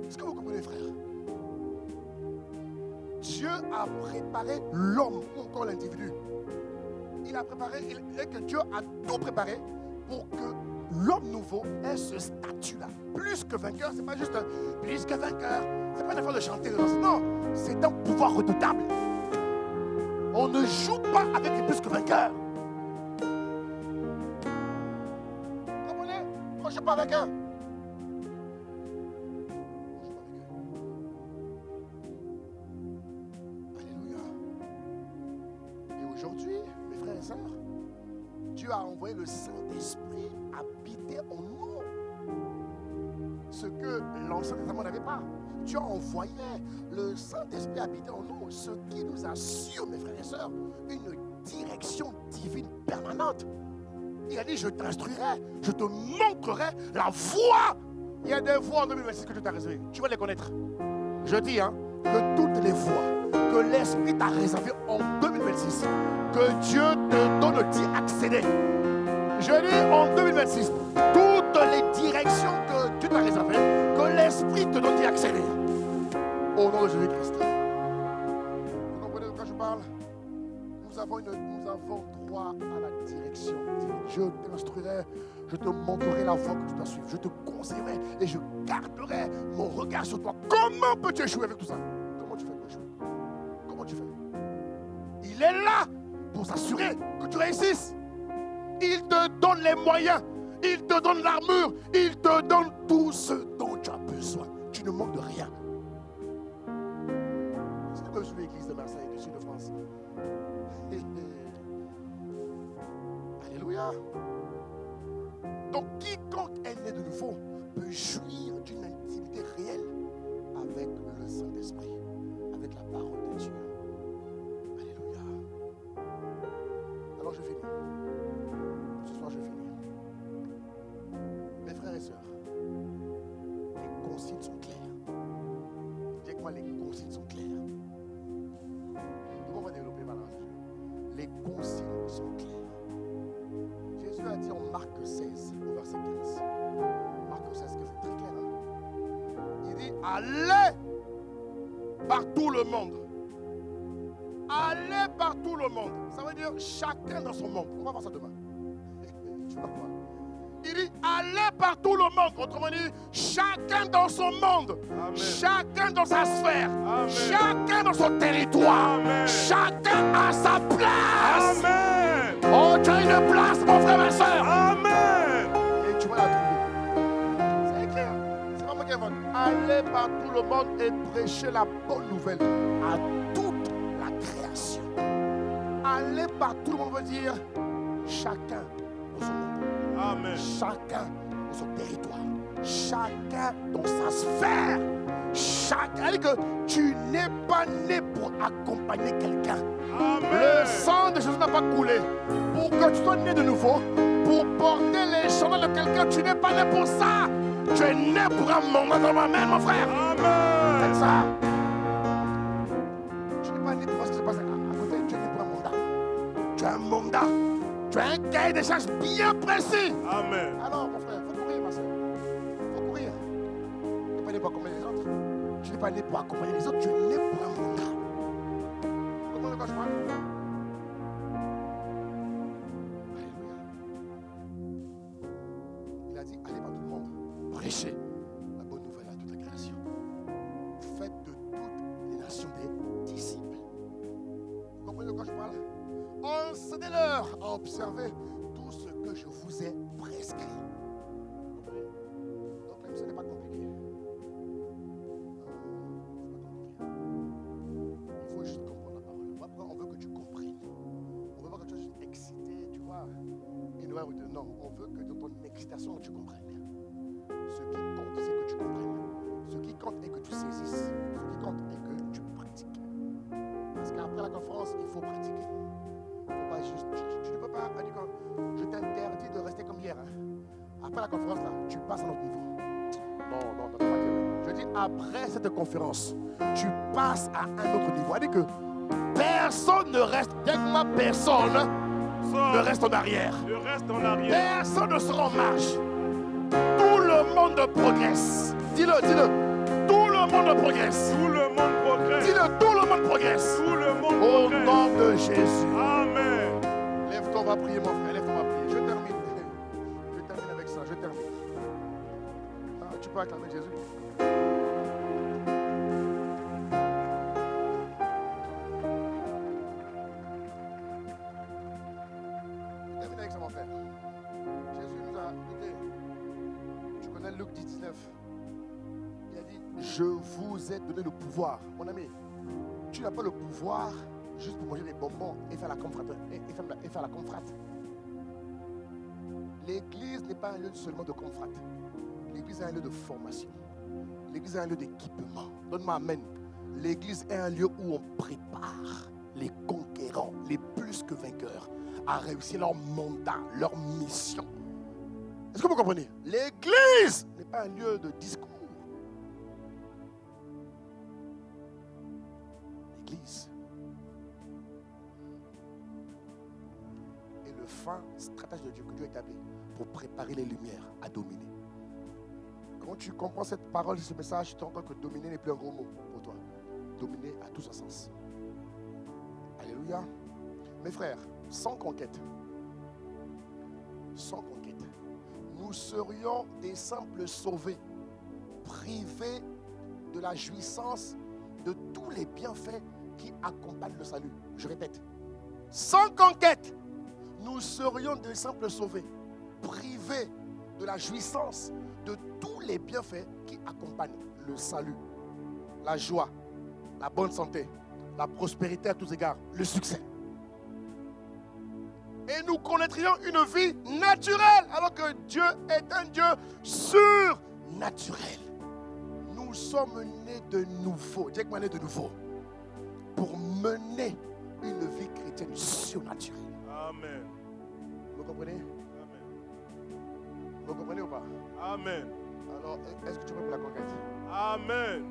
Est-ce que vous comprenez, frère? Dieu a préparé l'homme, ou encore l'individu. Il a préparé, et que Dieu a tout préparé pour que l'homme nouveau ait ce statut-là. Plus que vainqueur, c'est pas juste plus que vainqueur. C'est pas une affaire de chanter. Non, c'est un pouvoir redoutable. On ne joue pas avec les plus que vainqueurs. Vous comprenez? On ne joue pas avec eux. Alléluia. Et aujourd'hui, mes frères et sœurs, Dieu a envoyé le Saint-Esprit habiter en nous. Ce que l'Ancien Testament n'avait pas. Dieu a envoyé le Saint-Esprit habiter en nous. Ce qui nous assure, mes frères et sœurs, une direction divine permanente. Il a dit, je t'instruirai, je te montrerai la voie. Il y a des voies en 2026 que Dieu t'a réservées. Tu vas les connaître. Je dis, que toutes les voies que l'Esprit t'a réservées en 2026, que Dieu te donne d'y accéder. Je dis en 2026, toutes les directions que Dieu t'a réservées, que l'Esprit te donne d'y accéder. Au nom de Jésus-Christ. Vous comprenez de quoi je parle? Nous avons droit à la direction. Je t'instruirai, je te montrerai la voie que tu dois suivre. Je te conseillerai et je garderai mon regard sur toi. Comment peux-tu échouer avec tout ça? Comment tu fais pour échouer? Comment tu fais? Il est là pour s'assurer que tu réussisses. il te donne les moyens, il te donne l'armure, il te donne tout ce dont tu as besoin. Tu ne manques de rien. Est-ce que tu peux suivre l'église de Marseille, du sud de France? Alléluia. Donc quiconque est né de nouveau peut jouir d'une intimité réelle avec le Saint-Esprit, avec la parole de Dieu. Alléluia. Alors je finis. Ce soir je finis. Mes frères et sœurs, les consignes sont claires. Dis que moi, les consignes sont claires. Comment on va développer par là? Les consignes sont claires. Jésus a dit en Marc 16, au verset 15. Marc 16, c'est très clair. Hein? Il dit, allez par tout le monde. Allez par tout le monde. Ça veut dire chacun dans son monde. On va voir ça demain. Tu vas voir. Il dit, allez par tout le monde. Autrement dit, chacun dans son monde. Amen. Chacun dans sa sphère. Amen. Chacun dans son territoire. Amen. Chacun à sa place. Amen. Oh, tu as une place, mon frère, ma soeur. Amen. Et tu vas la trouver. C'est clair. C'est pas moi qui invente. Allez par tout le monde et prêchez la bonne nouvelle à toute la création. Aller par tout le monde veut dire chacun dans son monde. Amen. Chacun dans son territoire. Chacun dans sa sphère. Chacun. Elle dit que tu n'es pas né pour accompagner quelqu'un. Amen. Le sang de Jésus n'a pas coulé pour que tu sois né de nouveau, pour porter les chandelles de quelqu'un. Tu n'es pas né pour ça. Tu es né pour un mandat dans ma main, mon frère. Amen. Faites ça. Tu n'es pas né pour ce qui se passe à côté. Tu es né pour un mandat. Tu as un mandat. Tu as un cahier des charges bien précis. Amen. Alors, mon frère, il faut courir, ma soeur. Il faut courir. Tu n'es pas né pour accompagner les autres. Tu n'es pas né pour accompagner les autres. Tu es né pour un mandat. Comment le je parle? Alléluia. Il a dit, allez par tout le monde. Prêchez la bonne nouvelle à toute la création. Faites de toutes les nations des disciples. Vous comprenez de quoi je parle? Enseignez-leur à observer tout ce que je vous ai prescrit. Vous comprenez? Donc même ce n'est pas compliqué. Il faut juste comprendre la parole. Pourquoi on veut que tu comprennes? On veut pas que tu sois juste excité, tu vois. Non, on veut que dans ton excitation tu comprennes. Ce qui compte, c'est que tu comprennes. Ce qui compte est que tu saisisses. Ce qui compte est que tu pratiques. Parce qu'après la conférence, il faut pratiquer. Il ne faut pas juste. Tu ne peux pas. Je t'interdis de rester comme hier. Hein. Après la conférence, là, tu passes à notre niveau. Non, pas dire. Je dis, après cette conférence, tu passes à un autre niveau. C'est-à-dire que personne ne reste. Dès que ma personne ne reste en arrière. Personne ne sera en marche. Tout le monde progresse. Dis-le. Tout le monde progresse. Dis-le, tout le monde progresse. Au nom de Jésus. Amen. Lève-toi, on va prier, mon frère. Lève-toi, on va prier. Je termine avec ça. Tu peux acclamer Jésus. Je termine avec ça, mon frère. Jésus nous a dit, tu connais Luc 19. Il a dit, je vous ai donné le pouvoir. Mon ami, tu n'as pas le pouvoir juste pour manger des bonbons et faire la confrate. L'église n'est pas un lieu seulement de confrate. L'église est un lieu de formation. L'église est un lieu d'équipement. Donne-moi amen. L'église est un lieu où on prépare les conquérants, les plus que vainqueurs, à réussir leur mandat, leur mission. Est-ce que vous comprenez? L'église n'est pas un lieu de discours. L'église est le fin stratège de Dieu que Dieu a établi pour préparer les lumières à dominer. Quand tu comprends cette parole, ce message, tu te rends compte que dominer n'est plus un gros mot pour toi. Dominer a tout son sens. Alléluia. Mes frères, sans conquête, nous serions des simples sauvés, privés de la jouissance de tous les bienfaits qui accompagnent le salut. Je répète, sans conquête, nous serions des simples sauvés, privés de la jouissance de tous les bienfaits qui accompagnent le salut, la joie, la bonne santé, la prospérité à tous égards, le succès. Et nous connaîtrions une vie naturelle, alors que Dieu est un Dieu surnaturel. Nous sommes nés de nouveau, Dieu est né de nouveau, pour mener une vie chrétienne surnaturelle. Amen. Vous comprenez? Amen. Vous comprenez ou pas? Amen. Alors, est-ce que tu es prêt pour la conquête? Amen.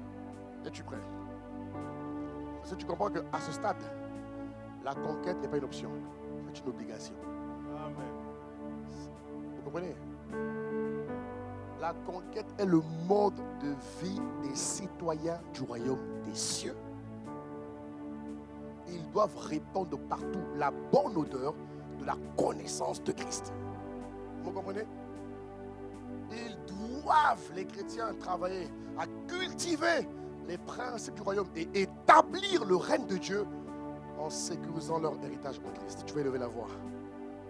Es-tu prêt? Parce que tu comprends qu'à ce stade, la conquête n'est pas une option, c'est une obligation. Amen. Vous comprenez? La conquête est le mode de vie des citoyens du royaume des cieux. Ils doivent répandre partout la bonne odeur de la connaissance de Christ. Vous comprenez? Ils doivent, les chrétiens, travailler à cultiver les principes du royaume et établir le règne de Dieu en sécurisant leur héritage en Christ. Tu vas élever la voix.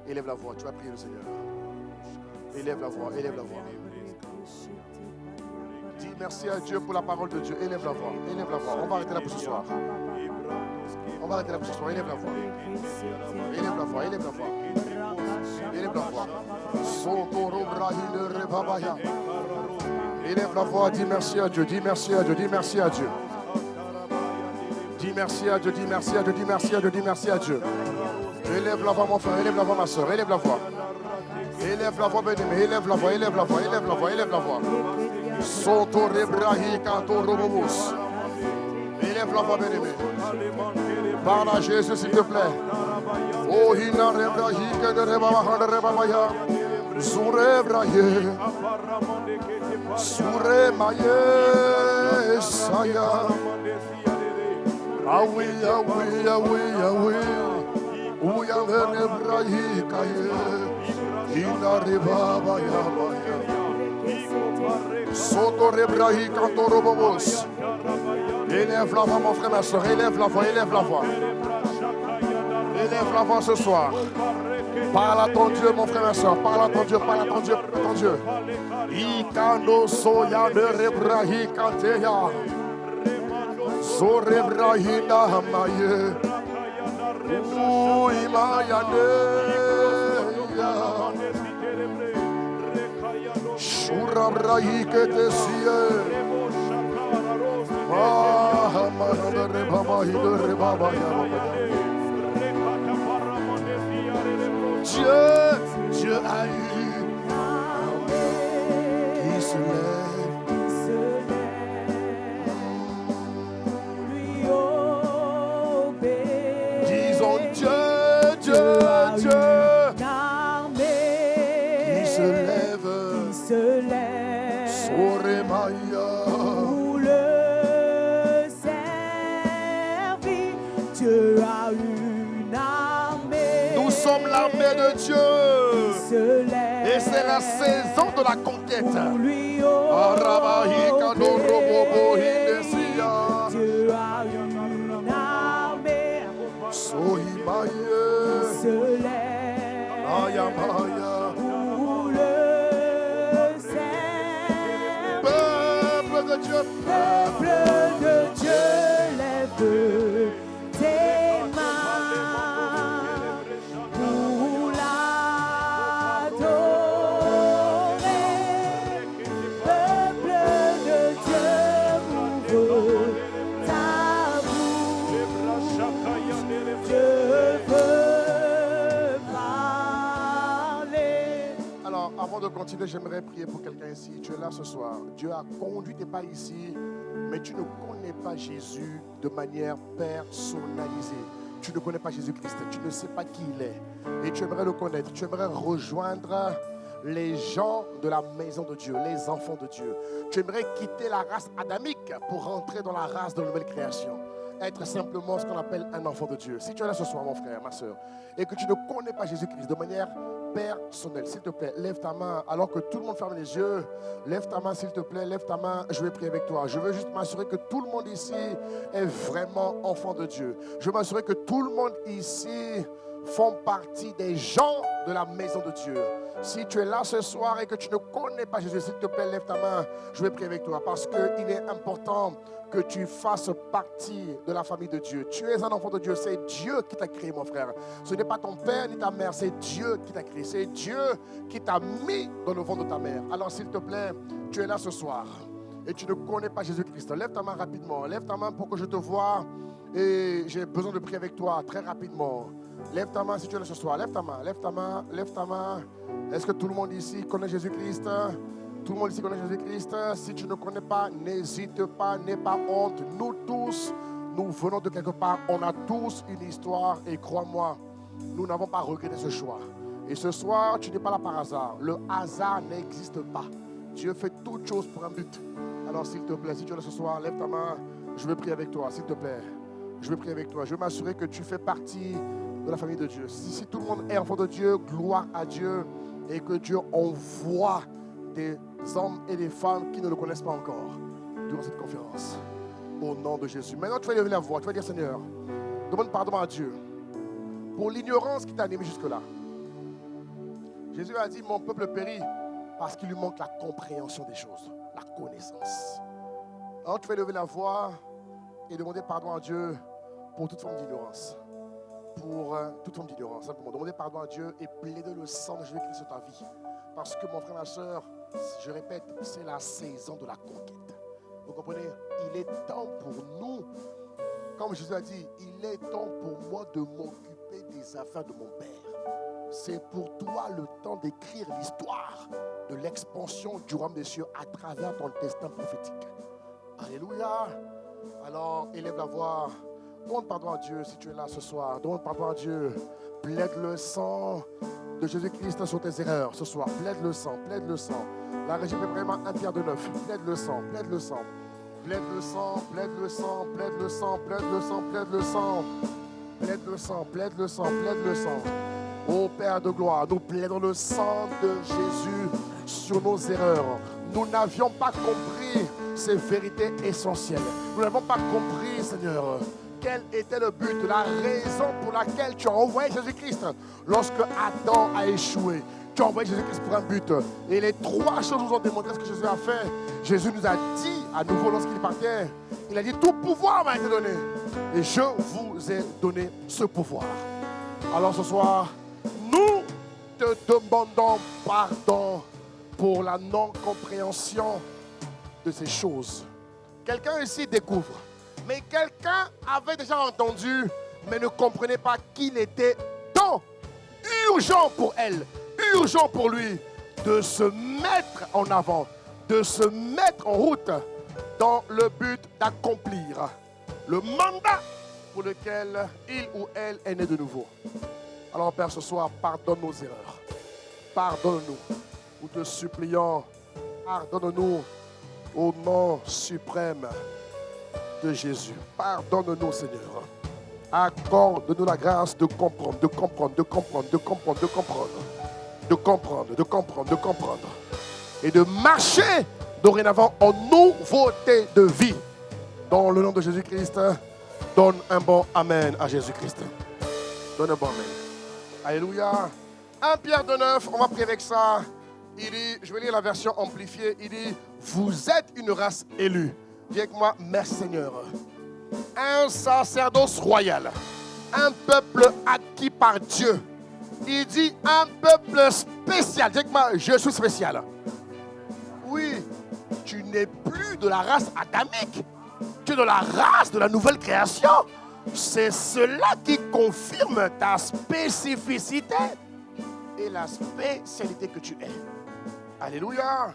Élève la voix, tu vas prier le Seigneur. Élève la voix, élève la voix. Dis merci à Dieu pour la parole de Dieu. Élève la voix, élève la voix. On va arrêter là pour ce soir. On va arrêter là pour ce soir. Élève la voix. Élève la voix, élève la voix. Élève la voix. Élève la voix, dis merci à Dieu, dis merci à Dieu, dis merci à Dieu. Dis merci à Dieu, dis merci à Dieu, dis merci à Dieu, dis merci à Dieu. Élève la voix mon frère, élève la voix ma soeur, élève la voix. Élève la voix bien-aimé, élève la voix, élève la voix, élève la voix, élève la voix. Soto rebrahi kanto robobos. Élève la voix bien-aimé. Parle à Jésus s'il te plaît. Oh hina rebrahi que de rebaba rebabaya. Soure brahi. Soure maye saya. Ah oui, ah oui, ah oui, ah oui. Ouya rebrahi kaye. Hina rebabaya baya. Soto rebrahi kanto robobos. Élève la voix mon frère, ma soeur, élève la voix, élève la voix. Élève la voix ce soir. Parle à ton Dieu mon frère, ma soeur, parle à ton Dieu, parle à ton Dieu, parle à ton Dieu. Ikando soya de rebrahi kanteya. So rebrahi nahamaye. Uimayane. Shurabrahi ketesie. Dieu a eu qui se lève, lui obéit. disons Dieu Une armée qui se lève, Soremaya. pour le servir. Dieu a une armée. Nous sommes l'armée de Dieu. Se lève Et c'est la saison de la conquête. pour lui Arabahi kando robobo obéir. hindesia. Dieu a une armée. Sohimaye. Se lève Ayamaya. pour le servir. Peuple de Dieu. Peuple de Dieu, lève tes mains pour l'adorer. Peuple de Dieu, ouvre ta bouche. Je veux parler. Alors, avant de continuer, j'aimerais prier pour quelqu'un ici. Tu es là ce soir. Dieu a conduit tes pas ici, mais tu ne connais pas Jésus de manière personnalisée. Tu ne connais pas Jésus-Christ. Tu ne sais pas qui il est. Et tu aimerais le connaître. Tu aimerais rejoindre les gens de la maison de Dieu, les enfants de Dieu. Tu aimerais quitter la race adamique pour rentrer dans la race de la nouvelle création. être simplement ce qu'on appelle un enfant de Dieu. Si tu es là ce soir, mon frère, ma soeur, et que tu ne connais pas Jésus-Christ de manière personnelle, s'il te plaît, lève ta main alors que tout le monde ferme les yeux. Lève ta main, s'il te plaît, lève ta main, je vais prier avec toi. Je veux juste m'assurer que tout le monde ici est vraiment enfant de Dieu. Je veux m'assurer que tout le monde ici font partie des gens de la maison de Dieu. Si tu es là ce soir et que tu ne connais pas Jésus, s'il te plaît, lève ta main, je vais prier avec toi parce qu'il est important que tu fasses partie de la famille de Dieu. Tu es un enfant de Dieu, c'est Dieu qui t'a créé, mon frère. Ce n'est pas ton père ni ta mère, c'est Dieu qui t'a créé. C'est Dieu qui t'a mis dans le ventre de ta mère. Alors s'il te plaît, tu es là ce soir et tu ne connais pas Jésus-Christ. Lève ta main rapidement, lève ta main pour que je te voie et j'ai besoin de prier avec toi très rapidement. Lève ta main si tu es là ce soir, lève ta main, lève ta main, lève ta main. Est-ce que tout le monde ici connaît Jésus-Christ? Tout le monde ici connaît Jésus-Christ. Si tu ne connais pas, n'hésite pas, n'aie pas honte. Nous tous, nous venons de quelque part. On a tous une histoire et crois-moi, nous n'avons pas regretté ce choix. Et ce soir, tu n'es pas là par hasard. Le hasard n'existe pas. Dieu fait toutes choses pour un but. Alors s'il te plaît, si tu es là ce soir, lève ta main. Je vais prier avec toi, s'il te plaît. Je vais prier avec toi. Je vais m'assurer que tu fais partie de la famille de Dieu. Si tout le monde est enfant de Dieu, gloire à Dieu. Et que Dieu envoie des hommes et des femmes qui ne le connaissent pas encore durant cette conférence. Au nom de Jésus. Maintenant, tu vas lever la voix. Tu vas dire, Seigneur, demande pardon à Dieu pour l'ignorance qui t'a animé jusque-là. Jésus a dit, mon peuple périt parce qu'il lui manque la compréhension des choses, la connaissance. Alors, tu vas lever la voix et demander pardon à Dieu pour toute forme d'ignorance. Pour toute forme d'ignorance, simplement. Demander pardon à Dieu et plaider le sang de Jésus-Christ sur ta vie. Parce que mon frère, ma soeur, je répète, c'est la saison de la conquête. Vous comprenez? Il est temps pour nous, comme Jésus a dit, il est temps pour moi de m'occuper des affaires de mon Père. C'est pour toi le temps d'écrire l'histoire de l'expansion du royaume des cieux à travers ton destin prophétique. Alléluia. Alors, élève la voix. Demande pardon à Dieu si tu es là ce soir. Demande pardon à Dieu. Plaide le sang de Jésus-Christ sur tes erreurs ce soir. Plaide le sang, plaide le sang. La régie fait vraiment 1 Pierre de 9. Plaide le sang, plaide le sang. Plaide le sang, plaide le sang, plaide le sang, plaide le sang, plaide le sang. Plaide le sang, plaide le sang, plaide le sang. Ô Père de gloire, nous plaidons le sang de Jésus sur nos erreurs. Nous n'avions pas compris ces vérités essentielles. Nous n'avons pas compris, Seigneur, quel était le but, la raison pour laquelle tu as envoyé Jésus-Christ lorsque Adam a échoué. Tu as envoyé Jésus-Christ pour un but. Et les 3 choses nous ont démontré ce que Jésus a fait. Jésus nous a dit à nouveau lorsqu'il partait, il a dit tout pouvoir m'a été donné. Et je vous ai donné ce pouvoir. Alors ce soir, nous te demandons pardon pour la non-compréhension de ces choses. Quelqu'un ici découvre. Mais quelqu'un avait déjà entendu, mais ne comprenait pas qu'il était donc urgent pour elle, urgent pour lui, de se mettre en avant, de se mettre en route dans le but d'accomplir le mandat pour lequel il ou elle est né de nouveau. Alors Père, ce soir, pardonne nos erreurs. Pardonne-nous. Nous te supplions, pardonne-nous au nom suprême de Jésus. Pardonne-nous, Seigneur. Accorde-nous la grâce de comprendre, de comprendre, de comprendre, de comprendre, de comprendre, de comprendre, de comprendre, de comprendre. Et de marcher dorénavant en nouveauté de vie. Dans le nom de Jésus-Christ, donne un bon Amen à Jésus-Christ. Donne un bon Amen. Alléluia. 1 Pierre de 9, on va prier avec ça. Il dit, je vais lire la version amplifiée. Il dit, vous êtes une race élue. Dis avec moi, merci Seigneur. Un sacerdoce royal. Un peuple acquis par Dieu. Il dit un peuple spécial. Dis avec moi, je suis spécial. Oui, tu n'es plus de la race adamique. Tu es de la race de la nouvelle création. C'est cela qui confirme ta spécificité et la spécialité que tu es. Alléluia.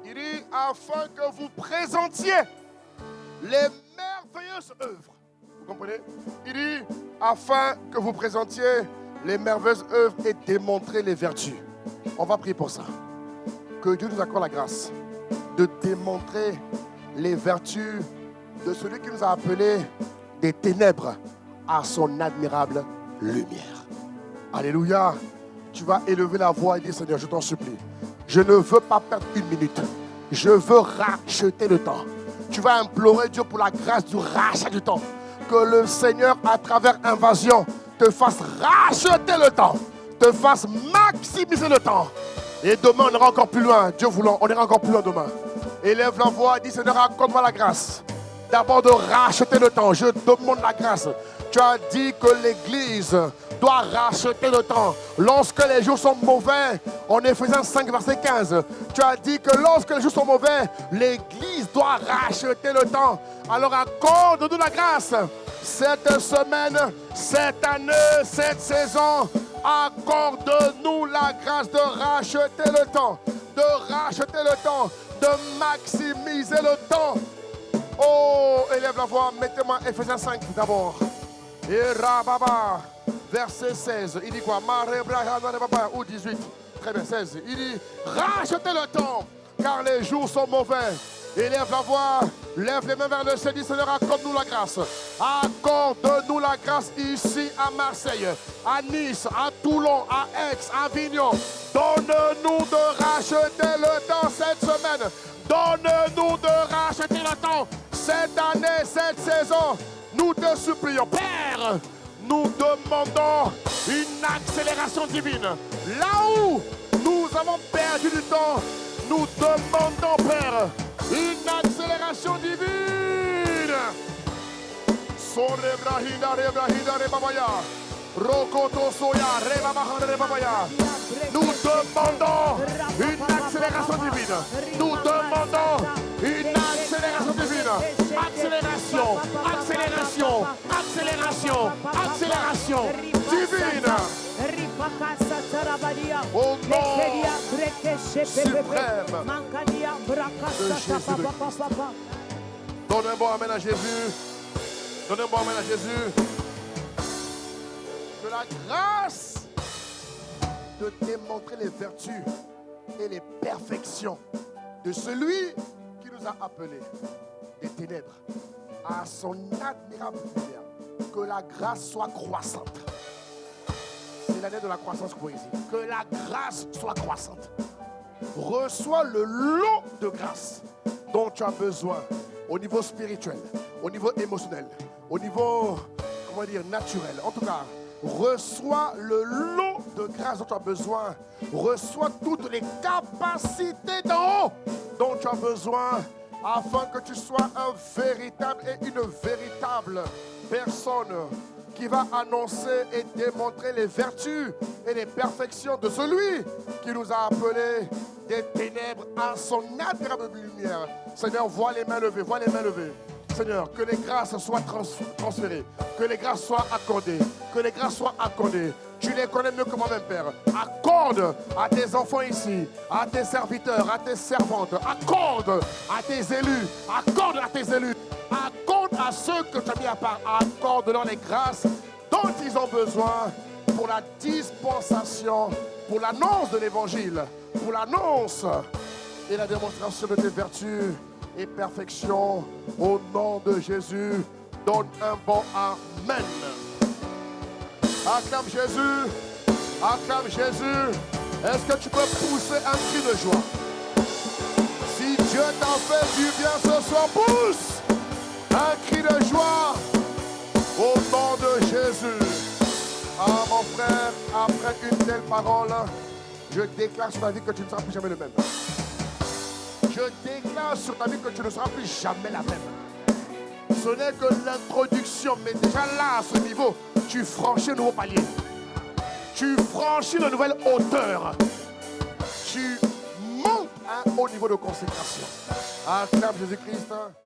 Il dit, afin que vous présentiez les merveilleuses œuvres. Vous comprenez? Il dit, afin que vous présentiez les merveilleuses œuvres et démontrer les vertus. On va prier pour ça. Que Dieu nous accorde la grâce de démontrer les vertus de celui qui nous a appelés des ténèbres à son admirable lumière. Alléluia. Tu vas élever la voix et dire, Seigneur, je t'en supplie, je ne veux pas perdre une minute. Je veux racheter le temps. Tu vas implorer Dieu pour la grâce du rachat du temps. Que le Seigneur, à travers invasion, te fasse racheter le temps, te fasse maximiser le temps. Et demain, on ira encore plus loin. Dieu voulant, on ira encore plus loin demain. Élève la voix et dis, Seigneur, accorde-moi la grâce. D'abord de racheter le temps. Je demande la grâce. Tu as dit que l'Église doit racheter le temps. Lorsque les jours sont mauvais, en Éphésiens 5, verset 15, tu as dit que lorsque les jours sont mauvais, l'Église doit racheter le temps. Alors accorde-nous la grâce. Cette semaine, cette année, cette saison, accorde-nous la grâce de racheter le temps, de maximiser le temps. Oh, élève la voix, mettez-moi Éphésiens 5 d'abord. Et Rababa, verset 16, il dit quoi? Ou 18, très bien, 16. Il dit, rachetez le temps, car les jours sont mauvais. Élève la voix, lève les mains vers le ciel, dit Seigneur, accorde-nous la grâce. Accorde-nous la grâce ici à Marseille, à Nice, à Toulon, à Aix, à Avignon. Donne-nous de racheter le temps cette semaine. Donne-nous de racheter le temps cette année, cette saison. Nous te supplions, Père, nous demandons une accélération divine. Là où nous avons perdu du temps, nous demandons, Père, une accélération divine. Nous demandons une accélération divine. Nous demandons une accélération divine. Accélération, accélération, accélération, accélération divine. Au nom suprême de Jésus-Christ. Donne un bon amen à Jésus. Donne un bon amen à Jésus. Que la grâce de démontrer les vertus et les perfections de celui qui nous a appelés des ténèbres à son admirable lumière. Que la grâce soit croissante. C'est l'année de la croissance pour ici. Que la grâce soit croissante. Reçois le lot de grâce dont tu as besoin au niveau spirituel, au niveau émotionnel, au niveau, naturel. En tout cas, reçois le lot de grâce dont tu as besoin. Reçois toutes les capacités d'en haut dont tu as besoin afin que tu sois un véritable et une véritable personne qui va annoncer et démontrer les vertus et les perfections de celui qui nous a appelés des ténèbres à son admirable lumière. Seigneur, vois les mains levées, vois les mains levées. Seigneur, que les grâces soient transférées, que les grâces soient accordées, que les grâces soient accordées. Tu les connais mieux que moi-même, Père. Accorde à tes enfants ici, à tes serviteurs, à tes servantes. Accorde à tes élus, accorde à tes élus. Accorde à ceux que tu as mis à part. Accorde-leur les grâces dont ils ont besoin pour la dispensation, pour l'annonce de l'évangile, pour l'annonce et la démonstration de tes vertus et perfections. Au nom de Jésus, donne un bon amen. Acclame Jésus. Acclame Jésus. Est-ce que tu peux pousser un cri de joie? Si Dieu t'a fait du bien ce soir, pousse un cri de joie au nom de Jésus. Ah mon frère, après une telle parole, je déclare sur ta vie que tu ne seras plus jamais le même. Je déclare sur ta vie que tu ne seras plus jamais la même. Ce n'est que l'introduction, mais déjà là, à ce niveau, tu franchis un nouveau palier. Tu franchis une nouvelle hauteur. Tu montes à un haut niveau de consécration. Acclame Jésus-Christ.